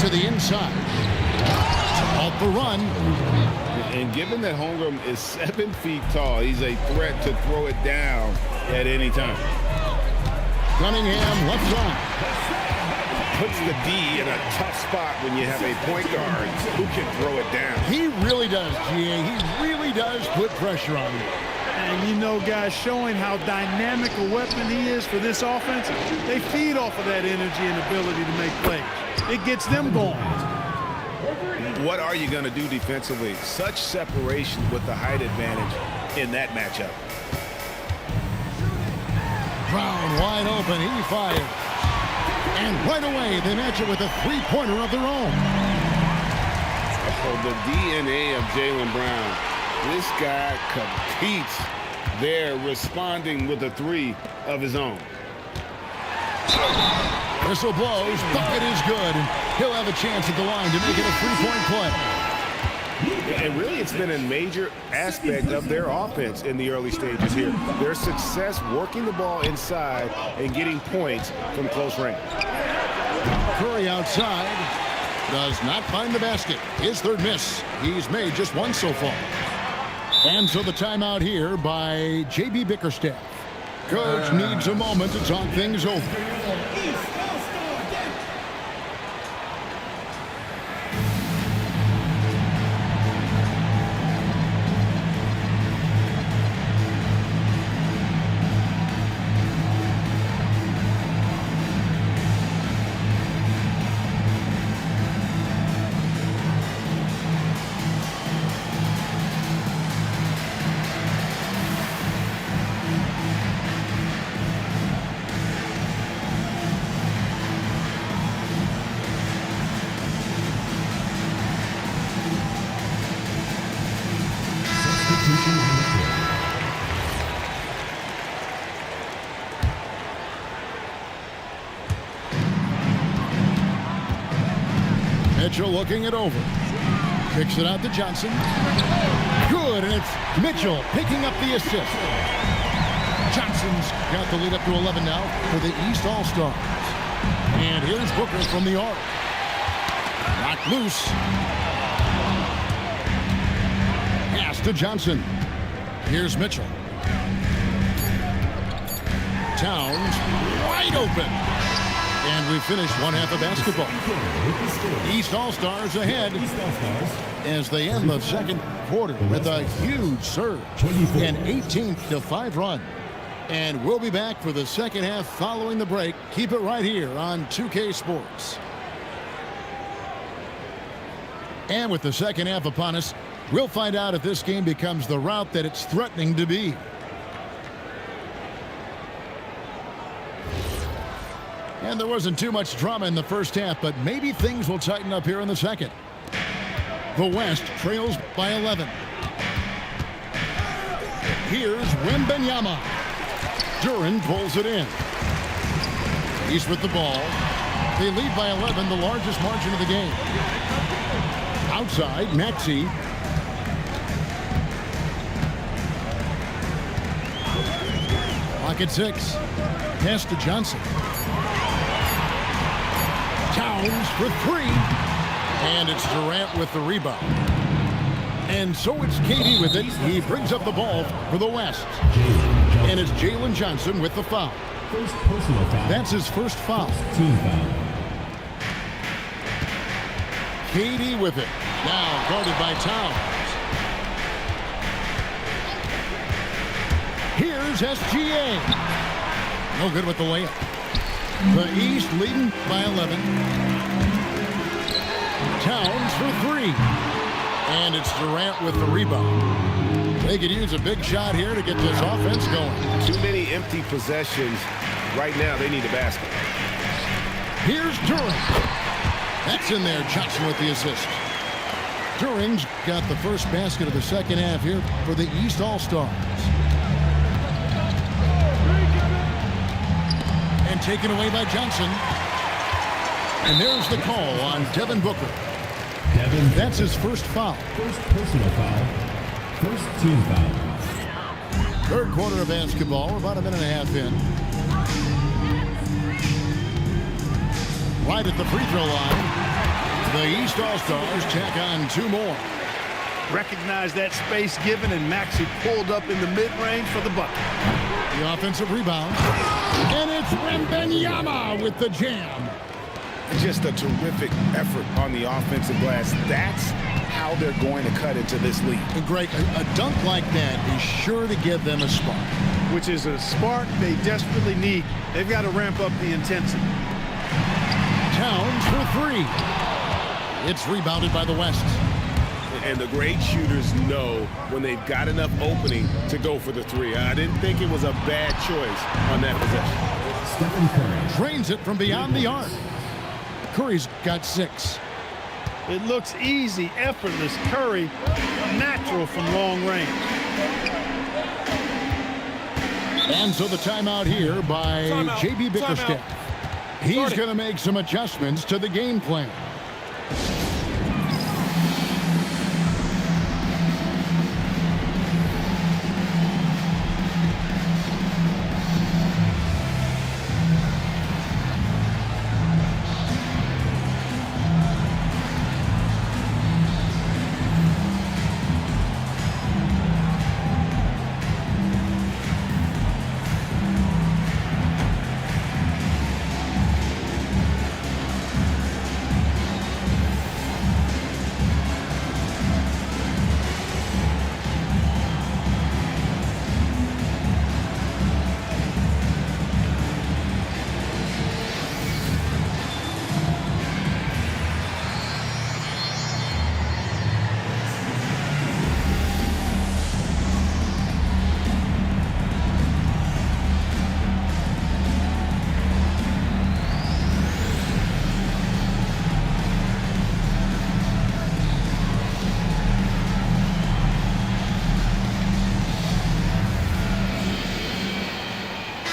To the inside. Off the run. And given that Holmgren is 7 feet tall, he's a threat to throw it down at any time. Cunningham left side. Puts the D in a tough spot when you have a point guard who can throw it down. He really does, GA. He really does put pressure on him. And you know, guys, showing how dynamic a weapon he is for this offense, they feed off of that energy and ability to make plays. It gets them going. What are you going to do defensively? Such separation with the height advantage in that matchup. Brown wide open. He fires. And right away, they match it with a three-pointer of their own. Oh, the DNA of Jaylen Brown. This guy competes there, responding with a three of his own. Whistle blows. Bucket is good. And he'll have a chance at the line to make it a three-point play. And really, it's been a major aspect of their offense in the early stages here. Their success working the ball inside and getting points from close range. Curry outside. Does not find the basket. His third miss. He's made just one so far. And so the timeout here by J.B. Bickerstaff. Coach needs a moment to talk things over. Mitchell looking it over. Kicks it out to Johnson. Good, and it's Mitchell picking up the assist. Johnson's got the lead up to 11 now for the East All-Stars. And here's Booker from the arc. Knocked loose. Pass to Johnson. Here's Mitchell. Towns wide open. And we finished one half of basketball. East All-Stars ahead as they end the second quarter with a huge surge. An 18-5 run. And we'll be back for the second half following the break. Keep it right here on 2K Sports. And with the second half upon us, we'll find out if this game becomes the rout that it's threatening to be. And there wasn't too much drama in the first half, but maybe things will tighten up here in the second. The West trails by 11. Here's Wembanyama. Duran pulls it in. He's with the ball. They lead by 11, the largest margin of the game. Outside, Maxey. Clock at 6. Pass to Johnson. Towns for 3. And it's Durant with the rebound. And so it's KD with it. He brings up the ball for the West. And it's Jalen Johnson with the foul. First personal foul. That's his first foul. Team foul. KD with it. Now guarded by Towns. Here's SGA. No good with the layup. The East leading by 11. Towns for 3. And it's Durant with the rebound. They could use a big shot here to get this offense going. Too many empty possessions. Right now, they need a basket. Here's Durant. That's in there. Johnson with the assist. Durant's got the first basket of the second half here for the East All-Stars. And taken away by Johnson. And there's the call on Devin Booker. That's his first foul. First personal foul. First team foul. Third quarter of basketball. We're about a minute and a half in. Right at the free throw line. The East All-Stars tack on 2 more. Recognize that space given, and Maxey pulled up in the mid-range for the bucket. The offensive rebound. And it's Wembanyama with the jam. Just a terrific effort on the offensive glass. That's how they're going to cut into this league. And Greg, a dunk like that is sure to give them a spark. Which is a spark they desperately need. They've got to ramp up the intensity. Towns for 3. It's rebounded by the West. And the great shooters know when they've got enough opening to go for the 3. I didn't think it was a bad choice on that possession. Stephen Curry drains it from beyond the arc. Curry's got 6. It looks easy, effortless. Curry, natural from long range. And so the timeout here by J.B. Bickerstaff. He's going to make some adjustments to the game plan.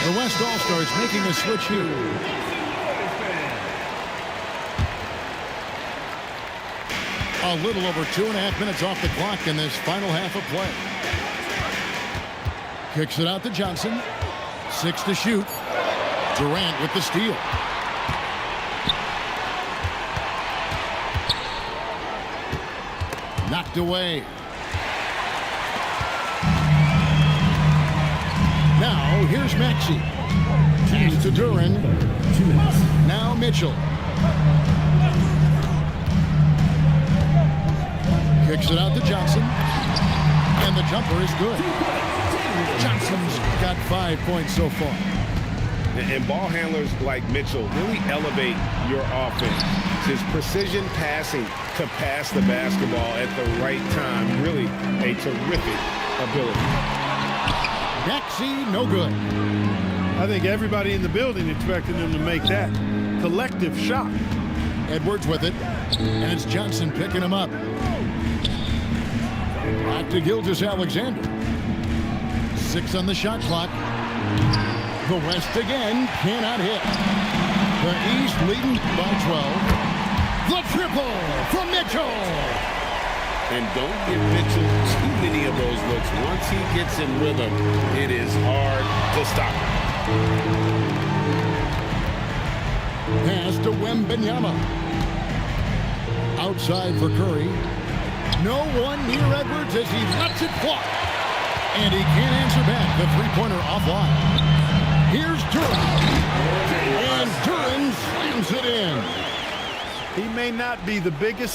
The West All-Stars making a switch here. A little over 2.5 minutes off the clock in this final half of play. Kicks it out to Johnson. 6 to shoot. Durant with the steal. Knocked away. Now here's Maxey. Pass to Duran. Now Mitchell. Kicks it out to Johnson. And the jumper is good. Johnson's got 5 points so far. And ball handlers like Mitchell really elevate your offense. His precision passing to pass the basketball at the right time. Really a terrific ability. Maxey, no good. I think everybody in the building expected him to make that collective shot. Edwards with it, and it's Johnson picking him up. Back to Gilgeous-Alexander. 6 on the shot clock. The West again cannot hit. The East leading by 12. The triple from Mitchell. And don't give Mitchell too many of those looks. Once he gets in rhythm, it is hard to stop him. Pass to Wembanyama. Outside for Curry. No one near Edwards as he lets it fly. And he can't answer back. The three-pointer offline. Here's Duran. And Duran slams it in. He may not be the biggest